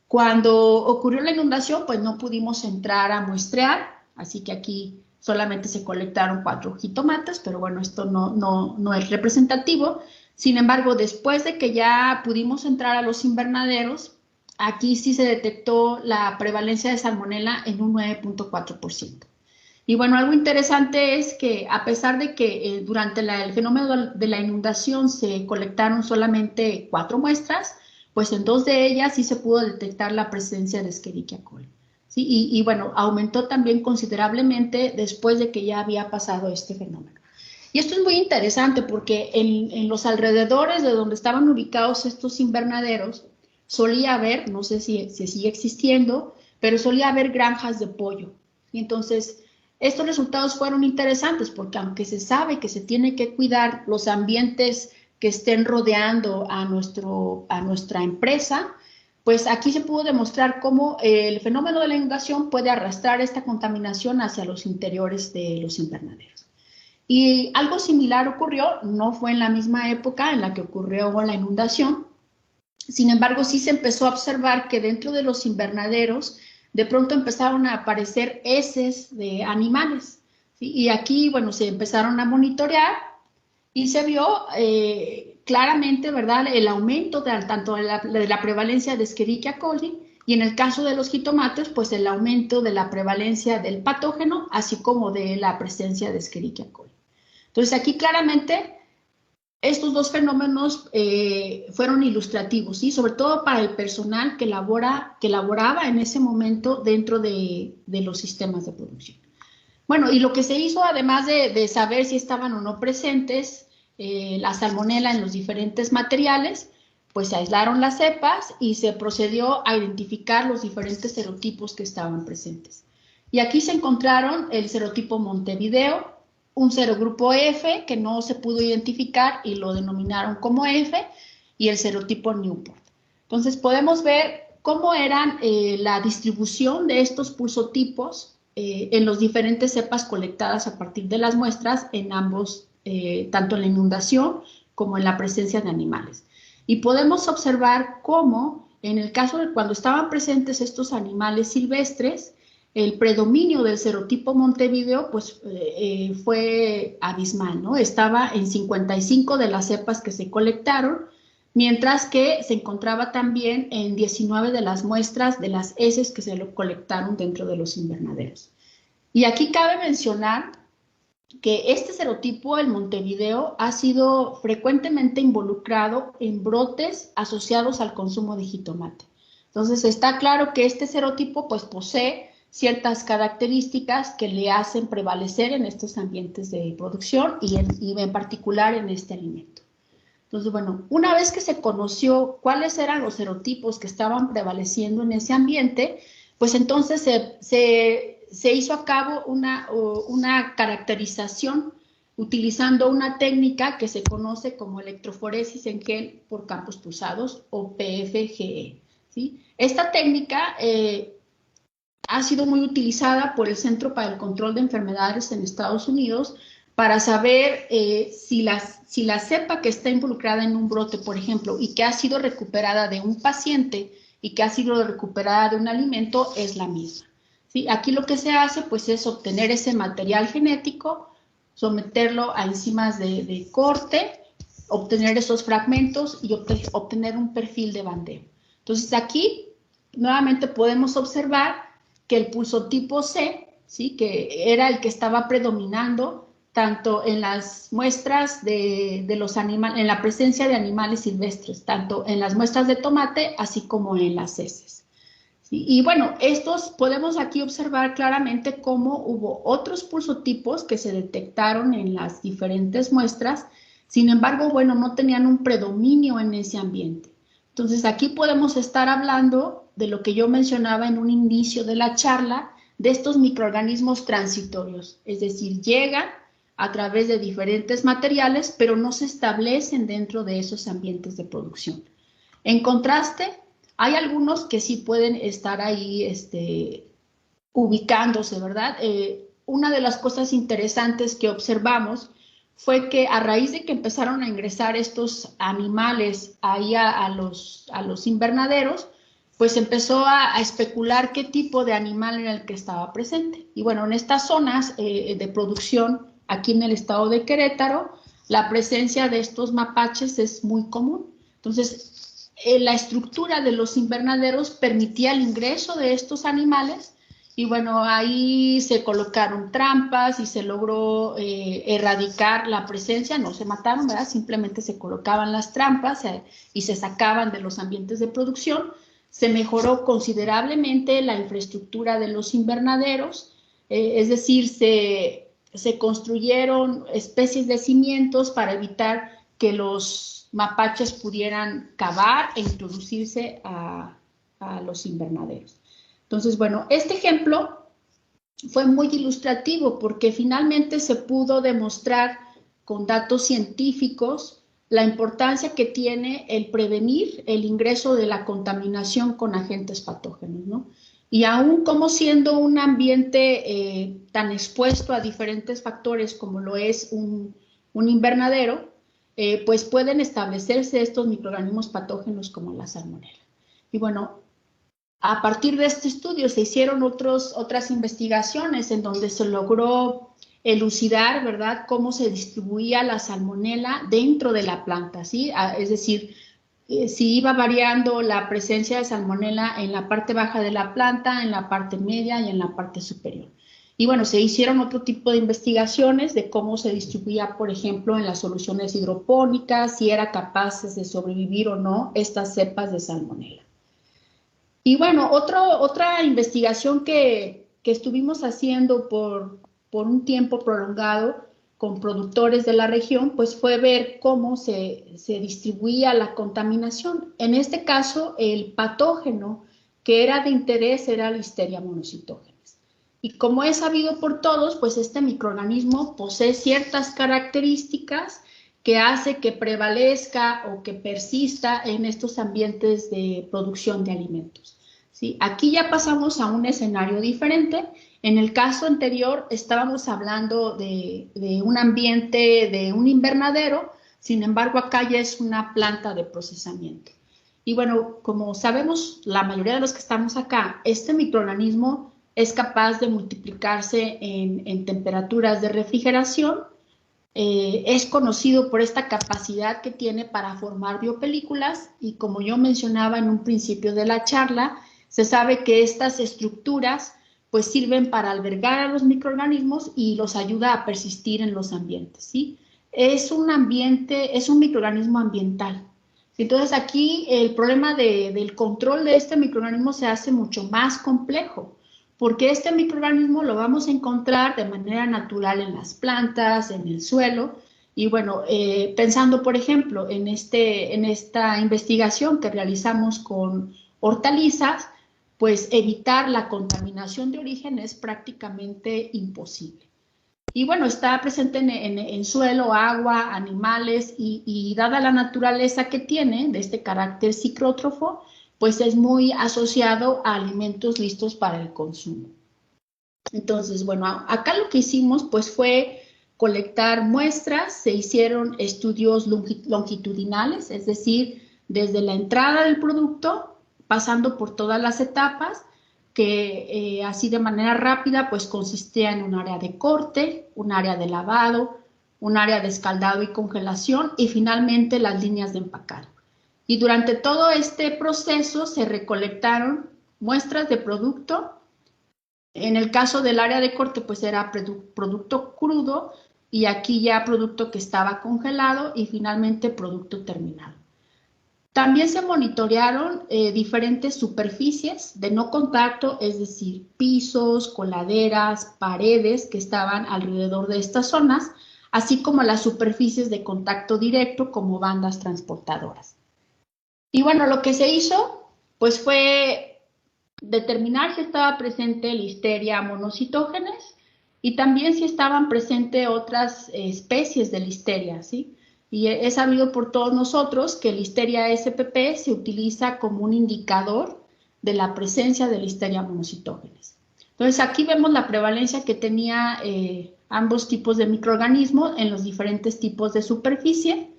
Cuando ocurrió la inundación, pues no pudimos entrar a muestrear, así que aquí solamente se colectaron 4 jitomates, pero bueno, esto no es representativo. Sin embargo, después de que ya pudimos entrar a los invernaderos, aquí sí se detectó la prevalencia de salmonela en un 9.4%. Y bueno, algo interesante es que a pesar de que durante el fenómeno de la inundación se colectaron solamente 4 muestras, pues en 2 de ellas sí se pudo detectar la presencia de Escherichia coli. ¿Sí? Y bueno, aumentó también considerablemente después de que ya había pasado este fenómeno. Y esto es muy interesante porque en los alrededores de donde estaban ubicados estos invernaderos solía haber, no sé si sigue existiendo, pero solía haber granjas de pollo. Y entonces estos resultados fueron interesantes porque aunque se sabe que se tiene que cuidar los ambientes que estén rodeando a nuestra empresa, pues aquí se pudo demostrar cómo el fenómeno de la inundación puede arrastrar esta contaminación hacia los interiores de los invernaderos. Y algo similar ocurrió, no fue en la misma época en la que ocurrió la inundación, sin embargo sí se empezó a observar que dentro de los invernaderos de pronto empezaron a aparecer heces de animales, ¿sí? Y aquí, bueno, se empezaron a monitorear y se vio claramente, ¿verdad?, el aumento tanto de la prevalencia de Escherichia coli y en el caso de los jitomates, pues el aumento de la prevalencia del patógeno, así como de la presencia de Escherichia coli. Entonces aquí claramente estos dos fenómenos fueron ilustrativos, ¿sí? Sobre todo para el personal que laboraba en ese momento dentro de los sistemas de producción. Bueno, y lo que se hizo, además de saber si estaban o no presentes la salmonela en los diferentes materiales, pues se aislaron las cepas y se procedió a identificar los diferentes serotipos que estaban presentes. Y aquí se encontraron el serotipo Montevideo, un serogrupo F que no se pudo identificar y lo denominaron como F, y el serotipo Newport. Entonces podemos ver cómo eran la distribución de estos pulsotipos en los diferentes cepas colectadas a partir de las muestras en ambos, tanto en la inundación como en la presencia de animales. Y podemos observar cómo, en el caso de cuando estaban presentes estos animales silvestres, el predominio del serotipo Montevideo pues, fue abismal, ¿no? Estaba en 55 de las cepas que se colectaron, mientras que se encontraba también en 19 de las muestras de las heces que se colectaron dentro de los invernaderos. Y aquí cabe mencionar que este serotipo, el Montevideo, ha sido frecuentemente involucrado en brotes asociados al consumo de jitomate. Entonces está claro que este serotipo pues posee ciertas características que le hacen prevalecer en estos ambientes de producción y en particular en este alimento. Entonces, bueno, una vez que se conoció cuáles eran los serotipos que estaban prevaleciendo en ese ambiente, pues entonces se hizo a cabo una caracterización utilizando una técnica que se conoce como electroforesis en gel por campos pulsados o PFGE, ¿sí? Esta técnica ha sido muy utilizada por el Centro para el Control de Enfermedades en Estados Unidos para saber si la cepa que está involucrada en un brote, por ejemplo, y que ha sido recuperada de un paciente y que ha sido recuperada de un alimento es la misma. ¿Sí? Aquí lo que se hace pues es obtener ese material genético, someterlo a enzimas de corte, obtener esos fragmentos y obtener un perfil de bandeo. Entonces aquí nuevamente podemos observar que el pulsotipo C, ¿sí? Que era el que estaba predominando tanto en las muestras de los animales, en la presencia de animales silvestres, tanto en las muestras de tomate, así como en las heces. ¿Sí? Y bueno, estos podemos aquí observar claramente cómo hubo otros pulsotipos que se detectaron en las diferentes muestras, sin embargo, bueno, no tenían un predominio en ese ambiente. Entonces, aquí podemos estar hablando de lo que yo mencionaba en un inicio de la charla, de estos microorganismos transitorios, es decir, llegan a través de diferentes materiales, pero no se establecen dentro de esos ambientes de producción. En contraste, hay algunos que sí pueden estar ahí ubicándose, ¿verdad? Una de las cosas interesantes que observamos fue que a raíz de que empezaron a ingresar estos animales ahí a los invernaderos, pues empezó a especular qué tipo de animal era el que estaba presente. Y bueno, en estas zonas de producción, aquí en el estado de Querétaro, la presencia de estos mapaches es muy común. Entonces, la estructura de los invernaderos permitía el ingreso de estos animales y bueno, ahí se colocaron trampas y se logró erradicar la presencia, no se mataron, ¿verdad? Simplemente se colocaban las trampas y se sacaban de los ambientes de producción. Se mejoró considerablemente la infraestructura de los invernaderos, es decir, se construyeron especies de cimientos para evitar que los mapaches pudieran cavar e introducirse a los invernaderos. Entonces, bueno, este ejemplo fue muy ilustrativo porque finalmente se pudo demostrar con datos científicos la importancia que tiene el prevenir el ingreso de la contaminación con agentes patógenos, ¿no? Y aún como siendo un ambiente tan expuesto a diferentes factores como lo es un invernadero, pues pueden establecerse estos microorganismos patógenos como la salmonela. Y bueno, a partir de este estudio se hicieron otras investigaciones en donde se logró elucidar, ¿verdad?, cómo se distribuía la salmonela dentro de la planta, ¿sí? Es decir, si iba variando la presencia de salmonela en la parte baja de la planta, en la parte media y en la parte superior. Y bueno, se hicieron otro tipo de investigaciones de cómo se distribuía, por ejemplo, en las soluciones hidropónicas, si era capaces de sobrevivir o no estas cepas de salmonela. Y bueno, otra investigación que estuvimos haciendo por un tiempo prolongado con productores de la región, pues fue ver cómo se distribuía la contaminación. En este caso, el patógeno que era de interés era Listeria monocytogenes. Y como es sabido por todos, pues este microorganismo posee ciertas características que hace que prevalezca o que persista en estos ambientes de producción de alimentos. ¿Sí? Aquí ya pasamos a un escenario diferente. En el caso anterior estábamos hablando de un ambiente, de un invernadero, sin embargo acá ya es una planta de procesamiento. Y bueno, como sabemos la mayoría de los que estamos acá, este microorganismo es capaz de multiplicarse en temperaturas de refrigeración. Es conocido por esta capacidad que tiene para formar biopelículas y como yo mencionaba en un principio de la charla, se sabe que estas estructuras pues sirven para albergar a los microorganismos y los ayuda a persistir en los ambientes, ¿sí? Es un microorganismo ambiental. Entonces aquí el problema del control de este microorganismo se hace mucho más complejo, porque este microorganismo lo vamos a encontrar de manera natural en las plantas, en el suelo, y bueno, pensando por ejemplo en esta investigación que realizamos con hortalizas, pues evitar la contaminación de origen es prácticamente imposible. Y bueno, está presente en suelo, agua, animales y dada la naturaleza que tiene de este carácter ciclótrofo, pues es muy asociado a alimentos listos para el consumo. Entonces, bueno, acá lo que hicimos pues fue colectar muestras, se hicieron estudios longitudinales, es decir, desde la entrada del producto, pasando por todas las etapas, que así de manera rápida pues consistía en un área de corte, un área de lavado, un área de escaldado y congelación y finalmente las líneas de empacado. Y durante todo este proceso se recolectaron muestras de producto. En el caso del área de corte pues era producto crudo y aquí ya producto que estaba congelado y finalmente producto terminado. También se monitorearon diferentes superficies de no contacto, es decir, pisos, coladeras, paredes que estaban alrededor de estas zonas, así como las superficies de contacto directo como bandas transportadoras. Y bueno, lo que se hizo pues fue determinar si estaba presente Listeria monocytogenes y también si estaban presentes otras especies de Listeria, ¿sí? Y es sabido por todos nosotros que Listeria spp se utiliza como un indicador de la presencia de Listeria monocytogenes. Entonces aquí vemos la prevalencia que tenía ambos tipos de microorganismos en los diferentes tipos de superficie.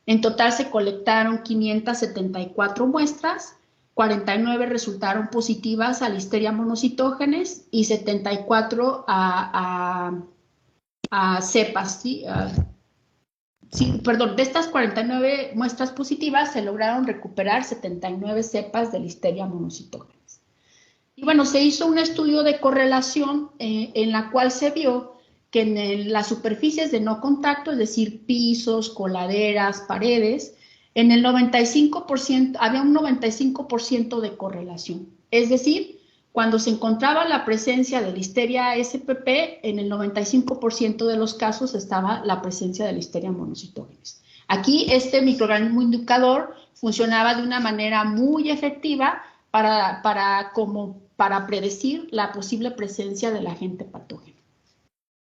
En total se colectaron 574 muestras, 49 resultaron positivas a Listeria monocytogenes y 74 a cepas, ¿sí? Sí, perdón, de estas 49 muestras positivas se lograron recuperar 79 cepas de Listeria monocytogenes. Y bueno, se hizo un estudio de correlación en la cual se vio que en las superficies de no contacto, es decir, pisos, coladeras, paredes, en el 95%, había un 95% de correlación. Es decir, cuando se encontraba la presencia de Listeria spp, en el 95% de los casos estaba la presencia de Listeria monocytogenes. Aquí este microorganismo indicador funcionaba de una manera muy efectiva para predecir la posible presencia del agente patógeno.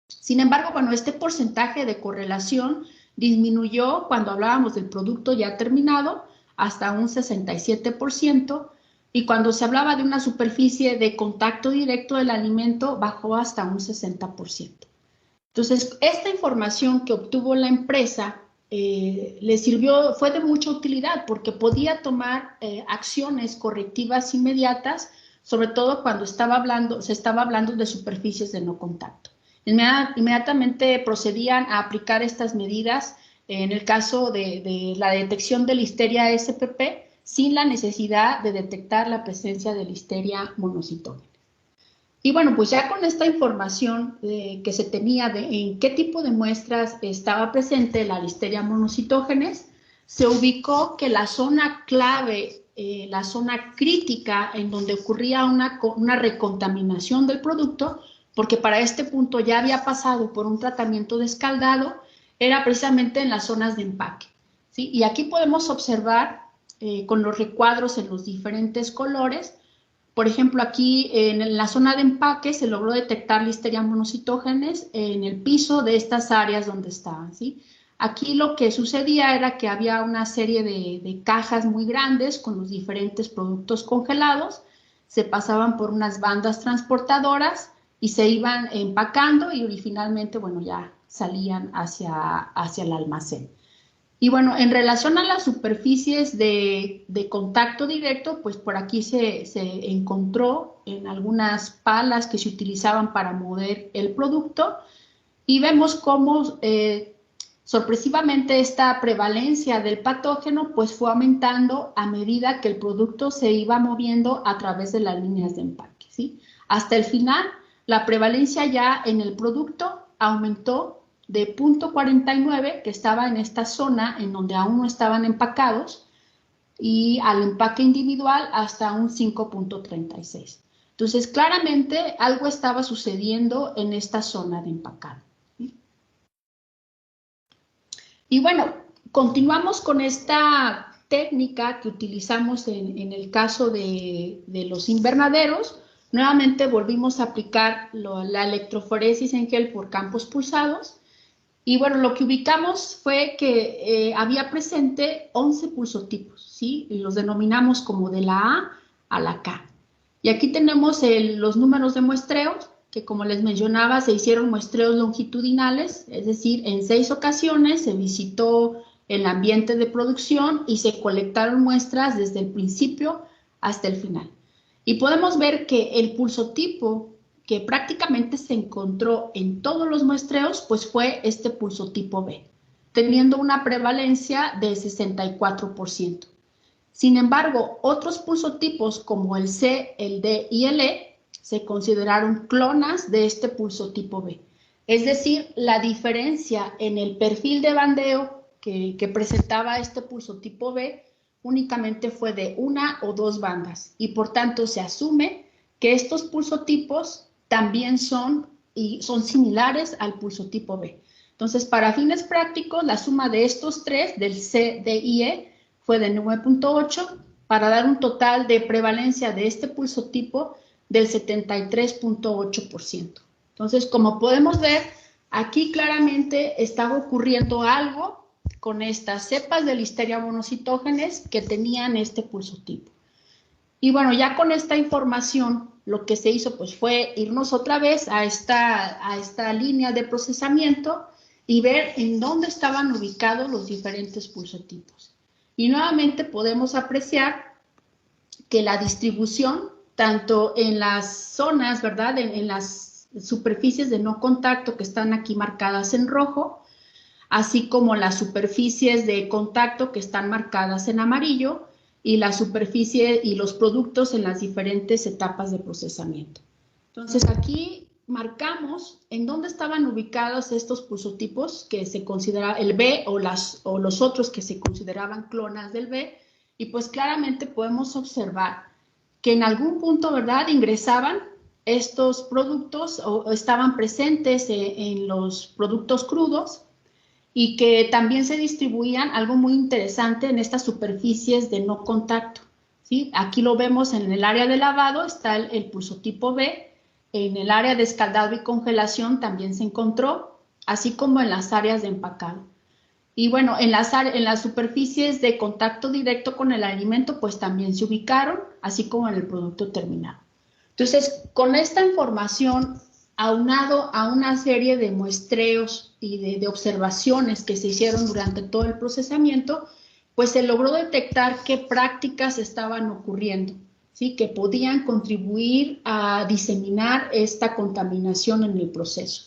Sin embargo, bueno, este porcentaje de correlación disminuyó cuando hablábamos del producto ya terminado hasta un 67%, y cuando se hablaba de una superficie de contacto directo del alimento bajó hasta un 60%. Entonces, esta información que obtuvo la empresa le sirvió, fue de mucha utilidad porque podía tomar acciones correctivas inmediatas, sobre todo cuando se estaba hablando de superficies de no contacto. Inmediatamente procedían a aplicar estas medidas en el caso de la detección de Listeria spp sin la necesidad de detectar la presencia de Listeria monocytogenes. Y bueno, pues ya con esta información que se tenía de en qué tipo de muestras estaba presente la Listeria monocytogenes, se ubicó que la zona clave, la zona crítica en donde ocurría una recontaminación del producto, porque para este punto ya había pasado por un tratamiento de escaldado, era precisamente en las zonas de empaque, ¿sí? Y aquí podemos observar con los recuadros en los diferentes colores. Por ejemplo, aquí en la zona de empaque se logró detectar Listeria monocytogenes en el piso de estas áreas donde estaban, ¿sí? Aquí lo que sucedía era que había una serie de cajas muy grandes con los diferentes productos congelados, se pasaban por unas bandas transportadoras y se iban empacando y finalmente, bueno, ya salían hacia el almacén. Y bueno, en relación a las superficies de contacto directo, pues por aquí se encontró en algunas palas que se utilizaban para mover el producto y vemos cómo sorpresivamente esta prevalencia del patógeno pues fue aumentando a medida que el producto se iba moviendo a través de las líneas de empaque, ¿sí? Hasta el final, la prevalencia ya en el producto aumentó de 0.49, que estaba en esta zona en donde aún no estaban empacados, y al empaque individual hasta un 5.36. Entonces, claramente algo estaba sucediendo en esta zona de empacado. Y bueno, continuamos con esta técnica que utilizamos en el caso de los invernaderos. Nuevamente volvimos a aplicar la electroforesis en gel por campos pulsados. Y bueno, lo que ubicamos fue que había presente 11 pulsotipos, ¿sí? Y los denominamos como de la A a la K. Y aquí tenemos los números de muestreos que como les mencionaba, se hicieron muestreos longitudinales, es decir, en 6 ocasiones se visitó el ambiente de producción y se colectaron muestras desde el principio hasta el final. Y podemos ver que el pulsotipo que prácticamente se encontró en todos los muestreos, pues fue este pulsotipo B, teniendo una prevalencia de 64%. Sin embargo, otros pulsotipos como el C, el D y el E se consideraron clonas de este pulsotipo B. Es decir, la diferencia en el perfil de bandeo que presentaba este pulsotipo B únicamente fue de 1 o 2 bandas y por tanto se asume que estos pulsotipos también son similares al pulsotipo B. Entonces, para fines prácticos, la suma de estos tres, del C, D y E, fue de 9.8 para dar un total de prevalencia de este pulsotipo del 73.8%. Entonces, como podemos ver, aquí claramente estaba ocurriendo algo con estas cepas de Listeria monocitógenes que tenían este pulsotipo. Y bueno, ya con esta información, lo que se hizo pues fue irnos otra vez a esta línea de procesamiento y ver en dónde estaban ubicados los diferentes pulsotipos. Y nuevamente podemos apreciar que la distribución, tanto en las zonas, ¿verdad?, en las superficies de no contacto que están aquí marcadas en rojo, así como las superficies de contacto que están marcadas en amarillo, y la superficie y los productos en las diferentes etapas de procesamiento. Entonces, aquí marcamos en dónde estaban ubicados estos pulsotipos que se considera el B o los otros que se consideraban clonas del B, y pues claramente podemos observar que en algún punto, ¿verdad?, ingresaban estos productos o estaban presentes en los productos crudos, y que también se distribuían, algo muy interesante, en estas superficies de no contacto, ¿sí? Aquí lo vemos en el área de lavado, está el pulsotipo B, en el área de escaldado y congelación también se encontró, así como en las áreas de empacado. Y bueno, en las superficies de contacto directo con el alimento, pues también se ubicaron, así como en el producto terminado. Entonces, con esta información, aunado a una serie de muestreos y de observaciones que se hicieron durante todo el procesamiento, pues se logró detectar qué prácticas estaban ocurriendo, ¿sí?, que podían contribuir a diseminar esta contaminación en el proceso.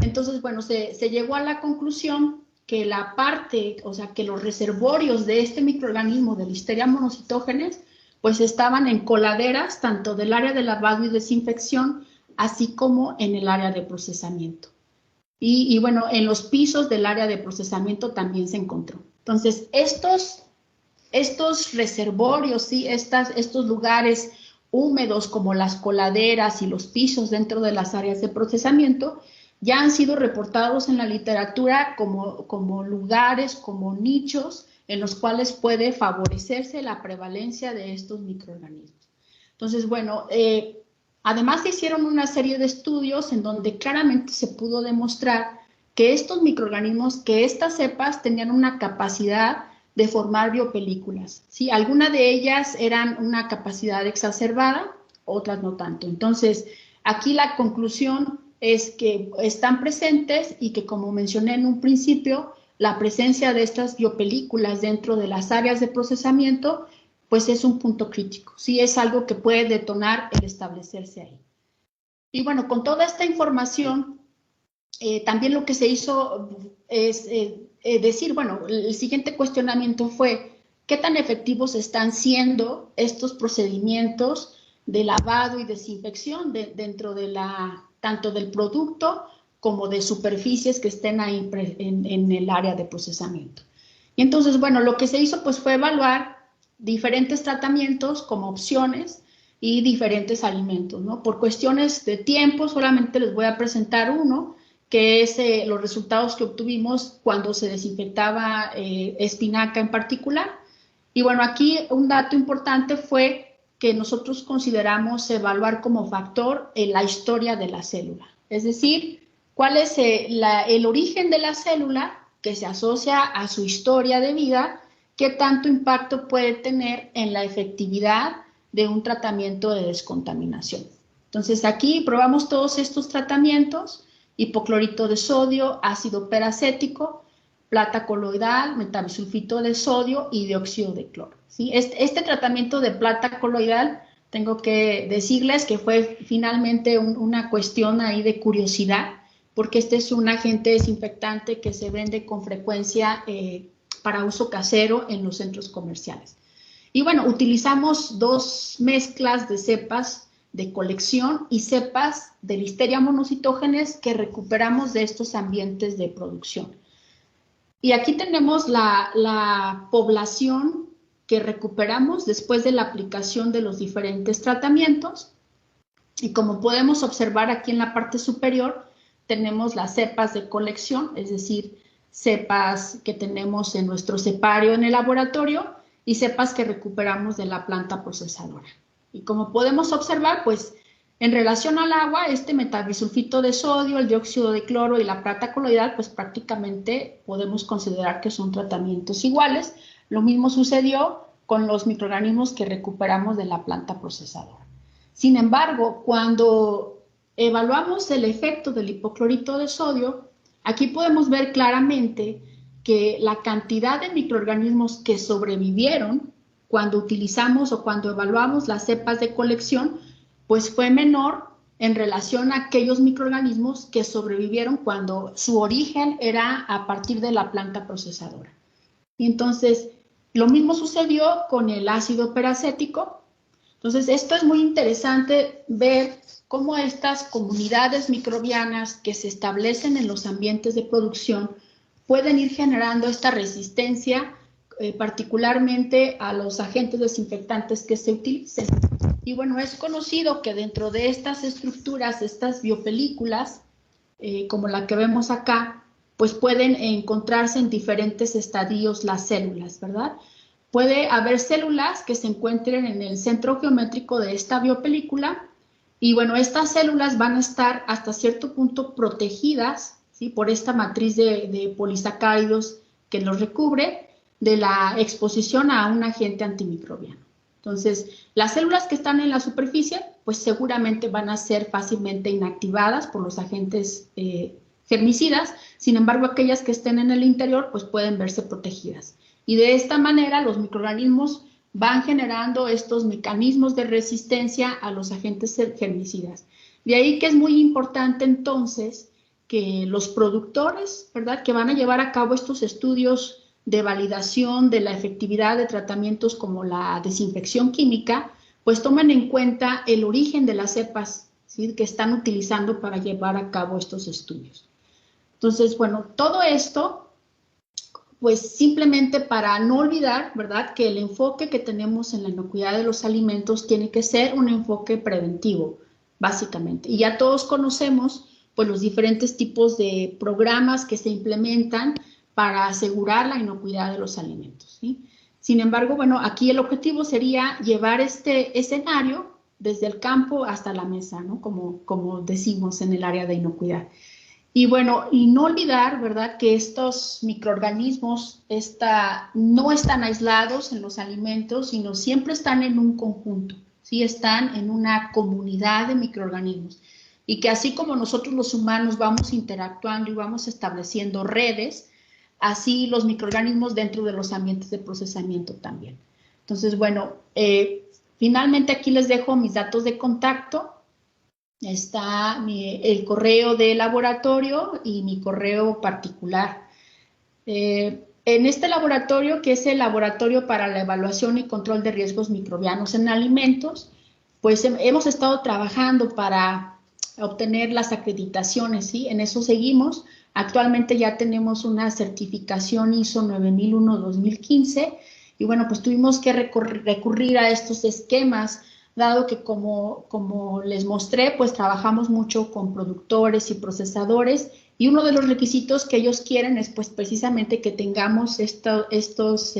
Entonces, bueno, se llegó a la conclusión que la parte, o sea, que los reservorios de este microorganismo de Listeria monocitógenes, pues estaban en coladeras, tanto del área de lavado y desinfección, así como en el área de procesamiento. Y bueno, en los pisos del área de procesamiento también se encontró. Entonces, estos reservorios, ¿sí?, estos lugares húmedos como las coladeras y los pisos dentro de las áreas de procesamiento, ya han sido reportados en la literatura como lugares, como nichos en los cuales puede favorecerse la prevalencia de estos microorganismos. Entonces, bueno, además se hicieron una serie de estudios en donde claramente se pudo demostrar que estos microorganismos, que estas cepas tenían una capacidad de formar biopelículas, ¿sí? Algunas de ellas eran una capacidad exacerbada, otras no tanto. Entonces, aquí la conclusión es que están presentes y que, como mencioné en un principio, la presencia de estas biopelículas dentro de las áreas de procesamiento, pues es un punto crítico, sí, es algo que puede detonar el establecerse ahí. Y bueno, con toda esta información, también lo que se hizo es decir, bueno, el siguiente cuestionamiento fue, ¿qué tan efectivos están siendo estos procedimientos de lavado y desinfección dentro de tanto del producto como de superficies que estén ahí en el área de procesamiento? Y entonces, bueno, lo que se hizo pues fue evaluar diferentes tratamientos como opciones y diferentes alimentos, ¿no? Por cuestiones de tiempo solamente les voy a presentar uno, que es los resultados que obtuvimos cuando se desinfectaba espinaca en particular. Y bueno, aquí un dato importante fue que nosotros consideramos evaluar como factor la historia de la célula, es decir, cuál es el origen de la célula que se asocia a su historia de vida, qué tanto impacto puede tener en la efectividad de un tratamiento de descontaminación. Entonces aquí probamos todos estos tratamientos: hipoclorito de sodio, ácido peracético, plata coloidal, metabisulfito de sodio y dióxido de cloro, ¿sí? Este tratamiento de plata coloidal, tengo que decirles que fue finalmente una cuestión ahí de curiosidad, porque este es un agente desinfectante que se vende con frecuencia para uso casero en los centros comerciales. Y bueno, utilizamos 2 mezclas de cepas de colección y cepas de Listeria monocitógenes que recuperamos de estos ambientes de producción. Y aquí tenemos la población que recuperamos después de la aplicación de los diferentes tratamientos. Y como podemos observar aquí en la parte superior, tenemos las cepas de colección, es decir, cepas que tenemos en nuestro cepario en el laboratorio y cepas que recuperamos de la planta procesadora. Y como podemos observar, pues en relación al agua, este metabisulfito de sodio, el dióxido de cloro y la plata coloidal, pues prácticamente podemos considerar que son tratamientos iguales. Lo mismo sucedió con los microorganismos que recuperamos de la planta procesadora. Sin embargo, cuando evaluamos el efecto del hipoclorito de sodio, aquí podemos ver claramente que la cantidad de microorganismos que sobrevivieron cuando utilizamos o cuando evaluamos las cepas de colección, pues fue menor en relación a aquellos microorganismos que sobrevivieron cuando su origen era a partir de la planta procesadora. Y entonces, lo mismo sucedió con el ácido peracético. Entonces, esto es muy interesante ver cómo estas comunidades microbianas que se establecen en los ambientes de producción pueden ir generando esta resistencia, particularmente a los agentes desinfectantes que se utilicen. Y bueno, es conocido que dentro de estas estructuras, estas biopelículas, como la que vemos acá, pues pueden encontrarse en diferentes estadios las células, ¿verdad? Puede haber células que se encuentren en el centro geométrico de esta biopelícula y bueno, estas células van a estar hasta cierto punto protegidas, ¿sí?, por esta matriz de polisacáridos que los recubre de la exposición a un agente antimicrobiano. Entonces, las células que están en la superficie, pues seguramente van a ser fácilmente inactivadas por los agentes germicidas. Sin embargo, aquellas que estén en el interior, pues pueden verse protegidas. Y de esta manera, los microorganismos van generando estos mecanismos de resistencia a los agentes germicidas. De ahí que es muy importante entonces que los productores, ¿verdad?, que van a llevar a cabo estos estudios de validación de la efectividad de tratamientos como la desinfección química, pues tomen en cuenta el origen de las cepas, ¿sí?, que están utilizando para llevar a cabo estos estudios. Entonces, bueno, todo esto, pues simplemente para no olvidar, ¿verdad?, que el enfoque que tenemos en la inocuidad de los alimentos tiene que ser un enfoque preventivo, básicamente. Y ya todos conocemos, pues, los diferentes tipos de programas que se implementan para asegurar la inocuidad de los alimentos, ¿sí? Sin embargo, bueno, aquí el objetivo sería llevar este escenario desde el campo hasta la mesa, ¿no?, como decimos en el área de inocuidad. Y bueno, y no olvidar, ¿verdad?, que estos microorganismos no están aislados en los alimentos, sino siempre están en un conjunto, ¿sí? Están en una comunidad de microorganismos. Y que así como nosotros los humanos vamos interactuando y vamos estableciendo redes, así los microorganismos dentro de los ambientes de procesamiento también. Entonces, bueno, finalmente aquí les dejo mis datos de contacto. Está el correo de laboratorio y mi correo particular. En este laboratorio, que es el Laboratorio para la Evaluación y Control de Riesgos Microbianos en Alimentos, pues hemos estado trabajando para obtener las acreditaciones, ¿sí? En eso seguimos. Actualmente ya tenemos una certificación ISO 9001-2015 y bueno, pues tuvimos que recurrir a estos esquemas, dado que como les mostré, pues trabajamos mucho con productores y procesadores y uno de los requisitos que ellos quieren es pues precisamente que tengamos estos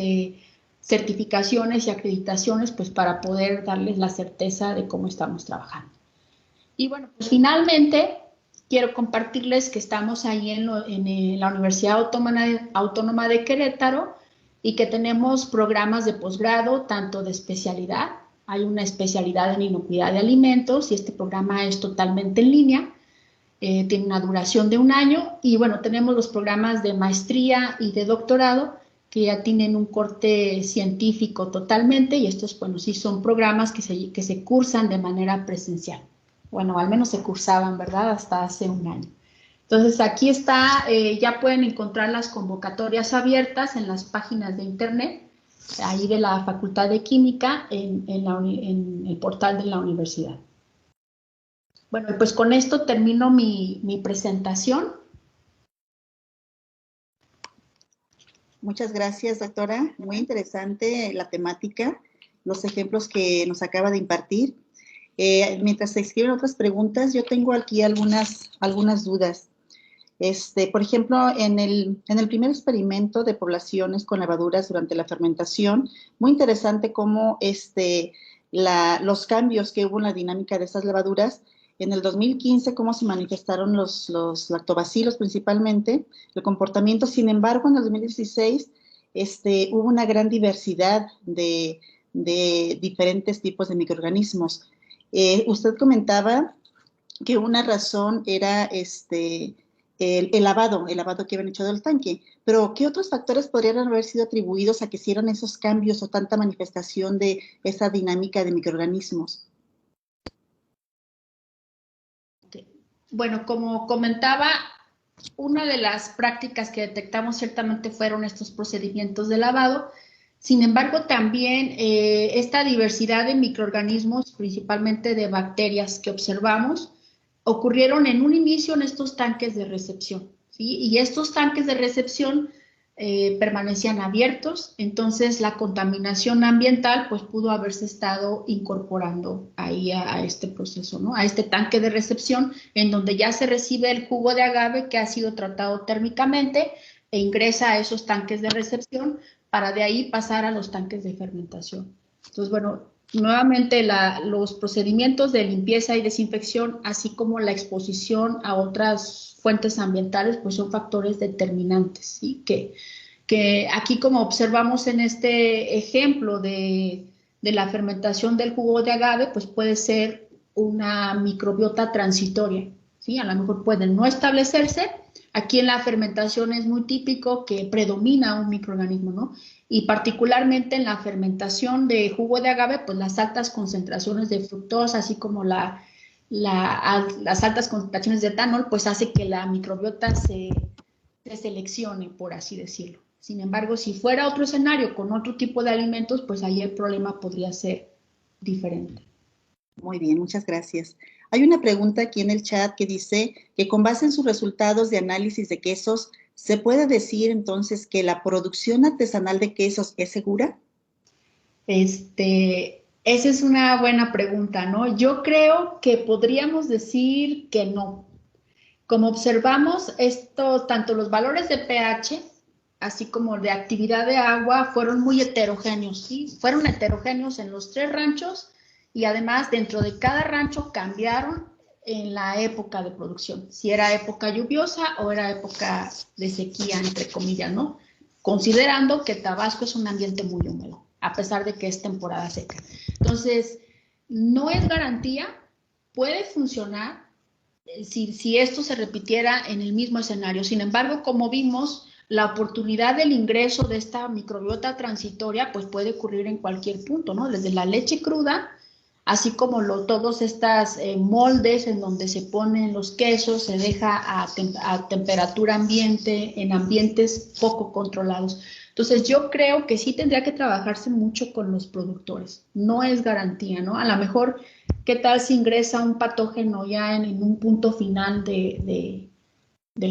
certificaciones y acreditaciones pues para poder darles la certeza de cómo estamos trabajando. Y bueno, pues finalmente quiero compartirles que estamos ahí en la Universidad Autónoma de Querétaro y que tenemos programas de posgrado, tanto de especialidad hay una especialidad en inocuidad de alimentos y este programa es totalmente en línea. Tiene una duración de 1 año y bueno, tenemos los programas de maestría y de doctorado que ya tienen un corte científico totalmente y estos, bueno, sí son programas que se cursan de manera presencial. Bueno, al menos se cursaban, ¿verdad? Hasta hace 1 año. Entonces, aquí está, ya pueden encontrar las convocatorias abiertas en las páginas de internet, ahí de la Facultad de Química, en el portal de la universidad. Bueno, pues con esto termino mi presentación. Muchas gracias, doctora. Muy interesante la temática, los ejemplos que nos acaba de impartir. Mientras se escriben otras preguntas, yo tengo aquí algunas dudas. Por ejemplo, en el primer experimento de poblaciones con levaduras durante la fermentación, muy interesante cómo los cambios que hubo en la dinámica de estas levaduras. En el 2015, cómo se manifestaron los lactobacilos principalmente, el comportamiento. Sin embargo, en el 2016 hubo una gran diversidad de diferentes tipos de microorganismos. Usted comentaba que una razón era el lavado que habían hecho del tanque, pero ¿qué otros factores podrían haber sido atribuidos a que hicieran esos cambios o tanta manifestación de esa dinámica de microorganismos? Bueno, como comentaba, una de las prácticas que detectamos ciertamente fueron estos procedimientos de lavado. Sin embargo, también esta diversidad de microorganismos, principalmente de bacterias que observamos, ocurrieron en un inicio en estos tanques de recepción, ¿sí? Y estos tanques de recepción permanecían abiertos, entonces la contaminación ambiental pues pudo haberse estado incorporando ahí a este proceso, ¿no? A este tanque de recepción en donde ya se recibe el jugo de agave que ha sido tratado térmicamente e ingresa a esos tanques de recepción para de ahí pasar a los tanques de fermentación. Entonces, bueno, nuevamente los procedimientos de limpieza y desinfección, así como la exposición a otras fuentes ambientales, pues son factores determinantes, ¿sí? Que aquí, como observamos en este ejemplo de la fermentación del jugo de agave, pues puede ser una microbiota transitoria, ¿sí? A lo mejor pueden no establecerse. Aquí en la fermentación es muy típico que predomina un microorganismo, ¿no? Y particularmente en la fermentación de jugo de agave, pues las altas concentraciones de fructosa, así como las altas concentraciones de etanol, pues hace que la microbiota se seleccione, por así decirlo. Sin embargo, si fuera otro escenario con otro tipo de alimentos, pues ahí el problema podría ser diferente. Muy bien, muchas gracias. Hay una pregunta aquí en el chat que dice que con base en sus resultados de análisis de quesos, ¿se puede decir entonces que la producción artesanal de quesos es segura? Esa es una buena pregunta, ¿no? Yo creo que podríamos decir que no. Como observamos, tanto los valores de pH, así como de actividad de agua, fueron muy heterogéneos, ¿sí? Fueron heterogéneos en los 3 ranchos y además dentro de cada rancho cambiaron en la época de producción, si era época lluviosa o era época de sequía, entre comillas, ¿no? Considerando que Tabasco es un ambiente muy húmedo, a pesar de que es temporada seca. Entonces, no es garantía, puede funcionar, si esto se repitiera en el mismo escenario. Sin embargo, como vimos, la oportunidad del ingreso de esta microbiota transitoria pues puede ocurrir en cualquier punto, ¿no? Desde la leche cruda, así como todos estos moldes en donde se ponen los quesos, se deja a temperatura ambiente, en ambientes poco controlados. Entonces, yo creo que sí tendría que trabajarse mucho con los productores. No es garantía, ¿no? A lo mejor, ¿qué tal si ingresa un patógeno ya en un punto final del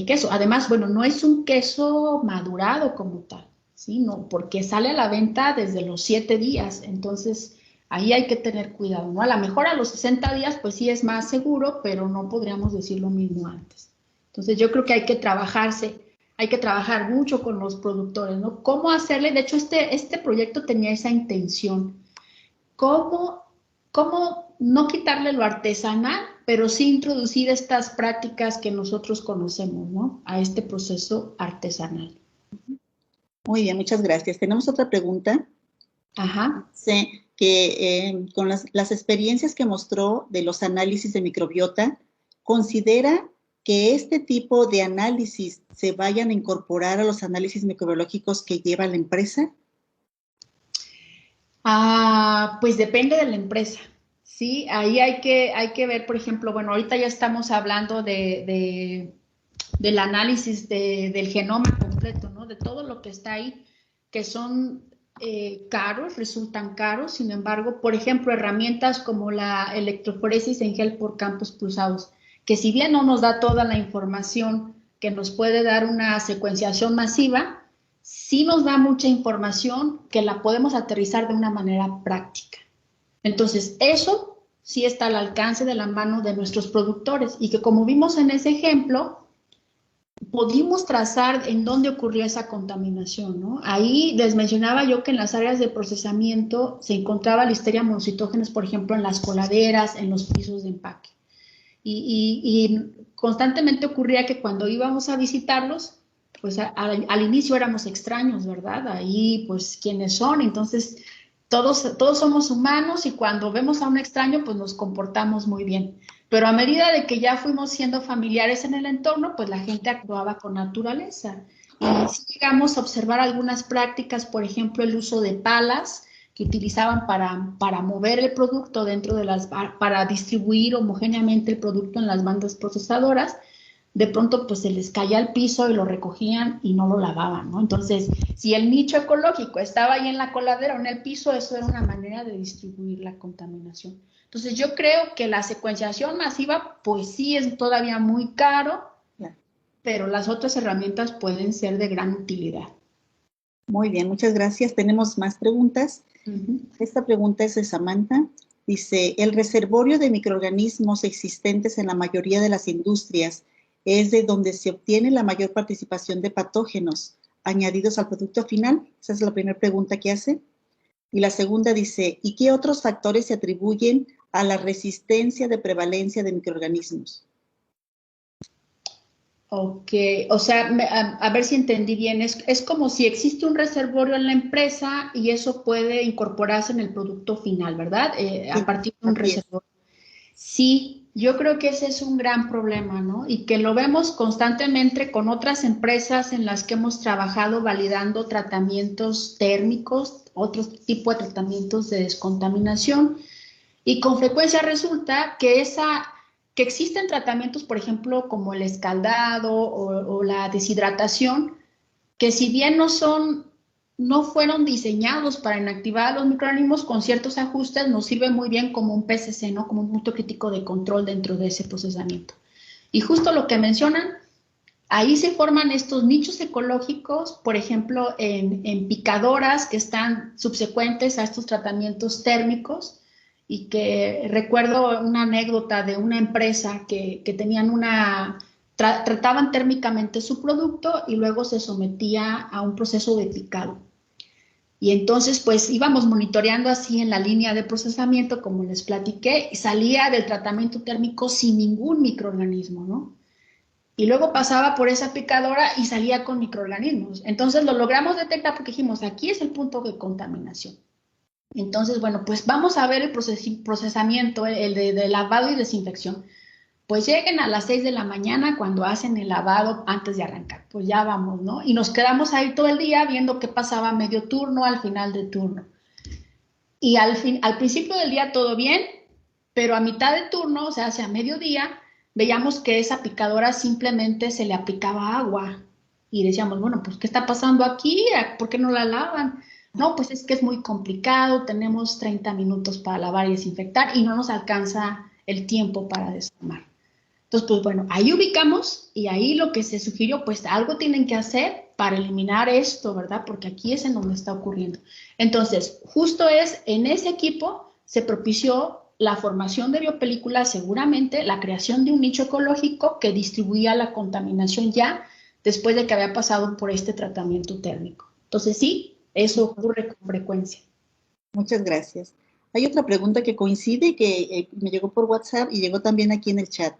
queso? Además, bueno, no es un queso madurado como tal, ¿sí? No, porque sale a la venta desde los 7 días. Entonces, ahí hay que tener cuidado, ¿no? A lo mejor a los 60 días, pues sí es más seguro, pero no podríamos decir lo mismo antes. Entonces, yo creo que hay que trabajar mucho con los productores, ¿no? ¿Cómo hacerle? De hecho, este proyecto tenía esa intención. ¿Cómo no quitarle lo artesanal, pero sí introducir estas prácticas que nosotros conocemos, ¿no? A este proceso artesanal. Muy bien, muchas gracias. Tenemos otra pregunta. Ajá. Sí, que con las experiencias que mostró de los análisis de microbiota, ¿considera que este tipo de análisis se vayan a incorporar a los análisis microbiológicos que lleva la empresa? Pues depende de la empresa, ¿sí? Ahí hay que ver, por ejemplo, bueno, ahorita ya estamos hablando del análisis del genoma completo, ¿no? De todo lo que está ahí, que son caros, resultan caros. Sin embargo, por ejemplo, herramientas como la electroforesis en gel por campos cruzados, que si bien no nos da toda la información que nos puede dar una secuenciación masiva, sí nos da mucha información que la podemos aterrizar de una manera práctica. Entonces, eso sí está al alcance de la mano de nuestros productores y que, como vimos en ese ejemplo, pudimos trazar en dónde ocurrió esa contaminación, ¿no? Ahí les mencionaba yo que en las áreas de procesamiento se encontraba Listeria monocitógenes, por ejemplo, en las coladeras, en los pisos de empaque. Y constantemente ocurría que cuando íbamos a visitarlos, pues al inicio éramos extraños, ¿verdad? Ahí, pues, ¿quiénes son? Entonces, todos somos humanos y cuando vemos a un extraño, pues nos comportamos muy bien. Pero a medida de que ya fuimos siendo familiares en el entorno, pues la gente actuaba con naturaleza. Y sí llegamos a observar algunas prácticas, por ejemplo, el uso de palas que utilizaban para mover el producto dentro de para distribuir homogéneamente el producto en las bandas procesadoras. De pronto pues se les caía al piso y lo recogían y no lo lavaban, ¿no? Entonces, si el nicho ecológico estaba ahí en la coladera o en el piso, eso era una manera de distribuir la contaminación. Entonces, yo creo que la secuenciación masiva, pues sí es todavía muy caro, pero las otras herramientas pueden ser de gran utilidad. Muy bien, muchas gracias. Tenemos más preguntas. Esta pregunta es de Samantha. Dice, ¿el reservorio de microorganismos existentes en la mayoría de las industrias es de donde se obtiene la mayor participación de patógenos añadidos al producto final? Esa es la primera pregunta que hace. Y la segunda dice, ¿y qué otros factores se atribuyen a la resistencia de prevalencia de microorganismos? Ok, o sea, a ver si entendí bien, es como si existe un reservorio en la empresa y eso puede incorporarse en el producto final, ¿verdad? A partir de un reservorio. Sí, yo creo que ese es un gran problema, ¿no? Y que lo vemos constantemente con otras empresas en las que hemos trabajado validando tratamientos térmicos, otro tipo de tratamientos de descontaminación. Y con frecuencia resulta que existen tratamientos, por ejemplo, como el escaldado o la deshidratación, que si bien no fueron diseñados para inactivar a los microorganismos, con ciertos ajustes nos sirve muy bien como un PCC, ¿no? Como un punto crítico de control dentro de ese procesamiento. Y justo lo que mencionan, ahí se forman estos nichos ecológicos, por ejemplo, en picadoras que están subsecuentes a estos tratamientos térmicos, y que recuerdo una anécdota de una empresa que tenían trataban térmicamente su producto y luego se sometía a un proceso de picado. Y entonces, pues, íbamos monitoreando así en la línea de procesamiento, como les platiqué, y salía del tratamiento térmico sin ningún microorganismo, ¿no? Y luego pasaba por esa picadora y salía con microorganismos. Entonces lo logramos detectar porque dijimos, aquí es el punto de contaminación. Entonces, bueno, pues vamos a ver el procesamiento, el de lavado y desinfección. Pues lleguen a las 6 de la mañana cuando hacen el lavado antes de arrancar. Pues ya vamos, ¿no? Y nos quedamos ahí todo el día viendo qué pasaba a medio turno, al final del turno. Y al principio del día todo bien, pero a mitad de turno, o sea, hacia mediodía, veíamos que esa picadora simplemente se le aplicaba agua. Y decíamos, bueno, pues, ¿qué está pasando aquí? ¿Por qué no la lavan? No, pues es que es muy complicado, tenemos 30 minutos para lavar y desinfectar y no nos alcanza el tiempo para desarmar. Entonces, pues bueno, ahí ubicamos y ahí lo que se sugirió, pues algo tienen que hacer para eliminar esto, ¿verdad? Porque aquí es en donde está ocurriendo. Entonces, justo en ese equipo se propició la formación de biopelículas, seguramente la creación de un nicho ecológico que distribuía la contaminación ya después de que había pasado por este tratamiento térmico. Entonces, sí, eso ocurre con frecuencia. Muchas gracias. Hay otra pregunta que coincide, que me llegó por WhatsApp y llegó también aquí en el chat.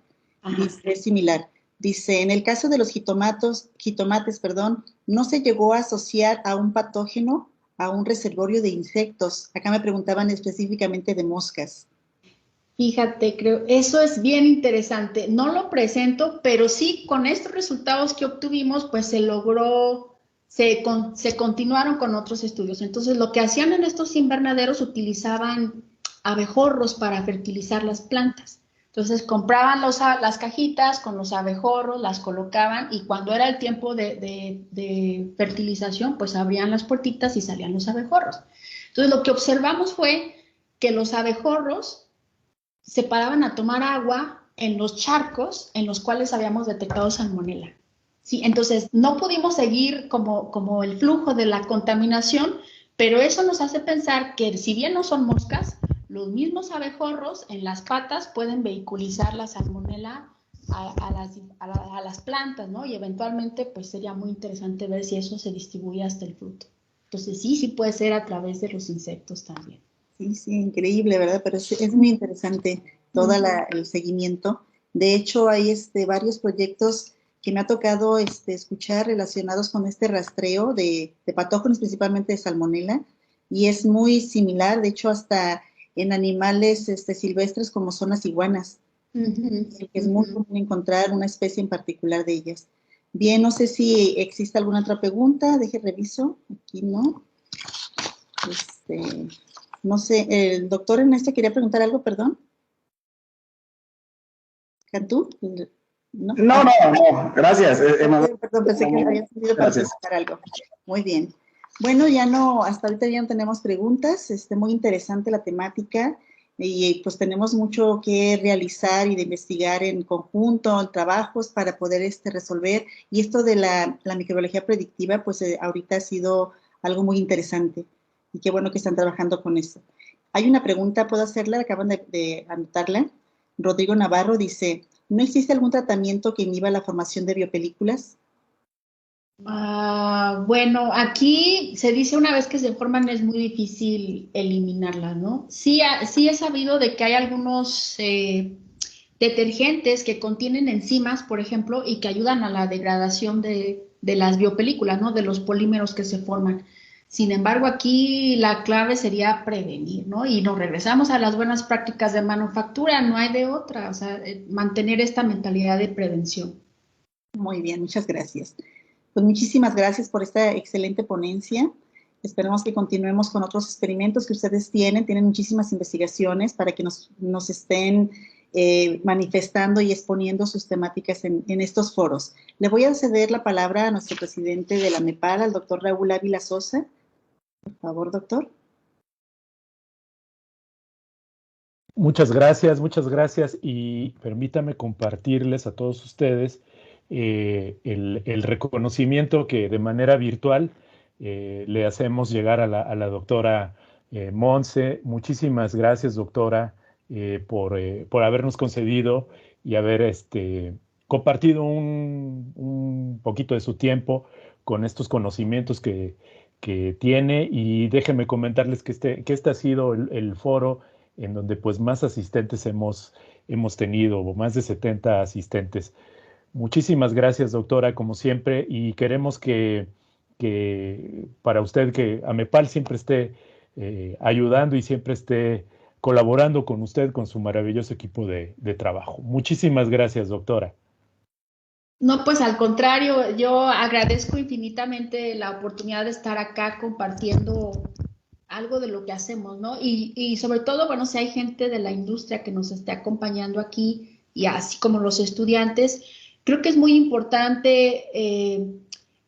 Dice, es similar. Dice, en el caso de los jitomates, ¿no se llegó a asociar a un patógeno a un reservorio de insectos. Acá me preguntaban específicamente de moscas. Fíjate, creo, eso es bien interesante. No lo presento, pero sí con estos resultados que obtuvimos, pues se logró, se continuaron con otros estudios. Entonces, lo que hacían en estos invernaderos, utilizaban abejorros para fertilizar las plantas. Entonces, compraban las cajitas con los abejorros, las colocaban y cuando era el tiempo de fertilización, pues abrían las puertitas y salían los abejorros. Entonces, lo que observamos fue que los abejorros se paraban a tomar agua en los charcos en los cuales habíamos detectado salmonela. ¿Sí? Entonces, no pudimos seguir como el flujo de la contaminación, pero eso nos hace pensar que si bien no son moscas, los mismos abejorros en las patas pueden vehiculizar la salmonela a las plantas, ¿no? Y eventualmente, pues sería muy interesante ver si eso se distribuye hasta el fruto. Entonces, sí puede ser a través de los insectos también. Sí, sí, increíble, ¿verdad? Pero es muy interesante todo el seguimiento. De hecho, hay varios proyectos que me ha tocado escuchar relacionados con este rastreo de patógenos, principalmente de salmonela, y es muy similar, de hecho, hasta en animales silvestres como son las iguanas, que es muy común encontrar una especie en particular de ellas. Bien, no sé si existe alguna otra pregunta, deje reviso, aquí no. No sé, el doctor Ernesto quería preguntar algo, perdón. ¿Cantú? ¿No? No, gracias. Perdón, pensé que había salido para preguntar algo. Muy bien. Bueno, ya no, hasta ahorita ya no tenemos preguntas. Muy interesante la temática y pues tenemos mucho que realizar y de investigar en conjunto, en trabajos para poder resolver. Y esto de la microbiología predictiva, pues ahorita ha sido algo muy interesante y qué bueno que están trabajando con eso. Hay una pregunta, ¿puedo hacerla? Acaban de anotarla. Rodrigo Navarro dice, ¿no existe algún tratamiento que inhiba la formación de biopelículas? Bueno, aquí se dice una vez que se forman es muy difícil eliminarlas, ¿no? Sí he sabido de que hay algunos detergentes que contienen enzimas, por ejemplo, y que ayudan a la degradación de las biopelículas, ¿no? De los polímeros que se forman. Sin embargo, aquí la clave sería prevenir, ¿no? Y nos regresamos a las buenas prácticas de manufactura, no hay de otra, o sea, mantener esta mentalidad de prevención. Muy bien, muchas gracias. Pues muchísimas gracias por esta excelente ponencia. Esperamos que continuemos con otros experimentos que ustedes tienen muchísimas investigaciones para que nos estén manifestando y exponiendo sus temáticas en estos foros. Le voy a ceder la palabra a nuestro presidente de la MEPAL, al doctor Raúl Ávila Sosa. Por favor, doctor. Muchas gracias y permítame compartirles a todos ustedes el reconocimiento que de manera virtual le hacemos llegar a la doctora Monse. Muchísimas gracias, doctora, por habernos concedido y haber compartido un poquito de su tiempo con estos conocimientos que tiene. Y déjenme comentarles que este ha sido el foro en donde pues más asistentes hemos tenido, más de 70 asistentes. Muchísimas gracias, doctora, como siempre, y queremos que para usted, que AMEPAL siempre esté ayudando y siempre esté colaborando con usted, con su maravilloso equipo de trabajo. Muchísimas gracias, doctora. No, pues al contrario, yo agradezco infinitamente la oportunidad de estar acá compartiendo algo de lo que hacemos, ¿no? Y sobre todo, bueno, si hay gente de la industria que nos esté acompañando aquí y así como los estudiantes, creo que es muy importante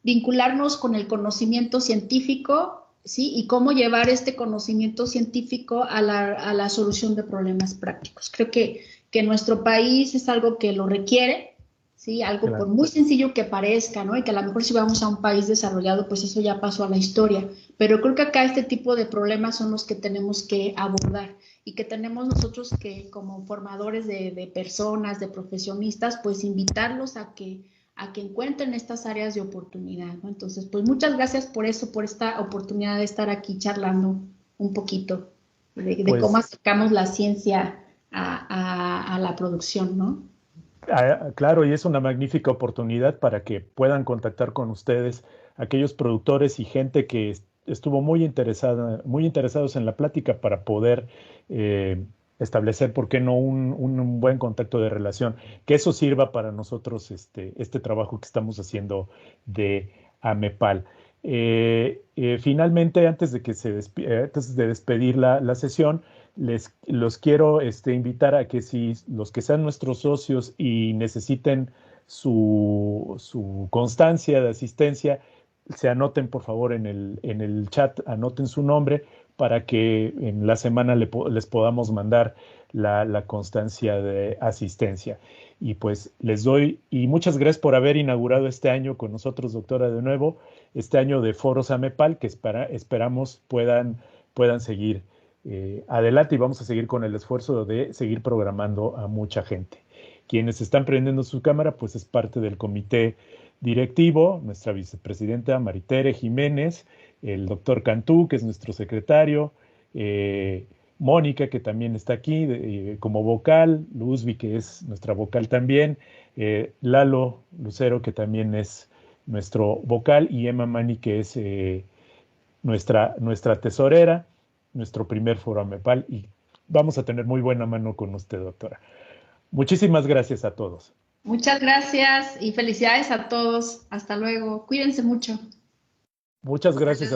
vincularnos con el conocimiento científico, ¿sí? Y cómo llevar este conocimiento científico a la solución de problemas prácticos. Creo que nuestro país es algo que lo requiere. Sí, algo Claro. por muy sencillo que parezca, ¿no? Y que a lo mejor si vamos a un país desarrollado, pues eso ya pasó a la historia. Pero creo que acá este tipo de problemas son los que tenemos que abordar y que tenemos nosotros que, como formadores de personas, de profesionistas, pues invitarlos a que encuentren estas áreas de oportunidad, ¿no? Entonces, pues muchas gracias por eso, por esta oportunidad de estar aquí charlando un poquito de cómo acercamos la ciencia a la producción, ¿no? Claro, y es una magnífica oportunidad para que puedan contactar con ustedes aquellos productores y gente que estuvo muy interesados en la plática para poder establecer, ¿por qué no?, un buen contacto de relación, que eso sirva para nosotros este trabajo que estamos haciendo de AMEPAL. Finalmente, antes de despedir la sesión, los quiero invitar a que si los que sean nuestros socios y necesiten su constancia de asistencia, se anoten por favor en el chat, anoten su nombre para que en la semana les podamos mandar la constancia de asistencia. Y pues les doy, y muchas gracias por haber inaugurado este año con nosotros, doctora, de nuevo, este año de Foros AMEPAL, que esperamos puedan seguir adelante, y vamos a seguir con el esfuerzo de seguir programando a mucha gente. Quienes están prendiendo su cámara, pues es parte del comité directivo, nuestra vicepresidenta Maritere Jiménez, el doctor Cantú, que es nuestro secretario, Mónica, que también está aquí como vocal, Luzbi, que es nuestra vocal también, Lalo Lucero, que también es nuestro vocal, y Emma Mani, que es nuestra tesorera, nuestro primer foro AMEPAL, y vamos a tener muy buena mano con usted, doctora. Muchísimas gracias a todos. Muchas gracias y felicidades a todos. Hasta luego. Cuídense mucho. Muchas gracias a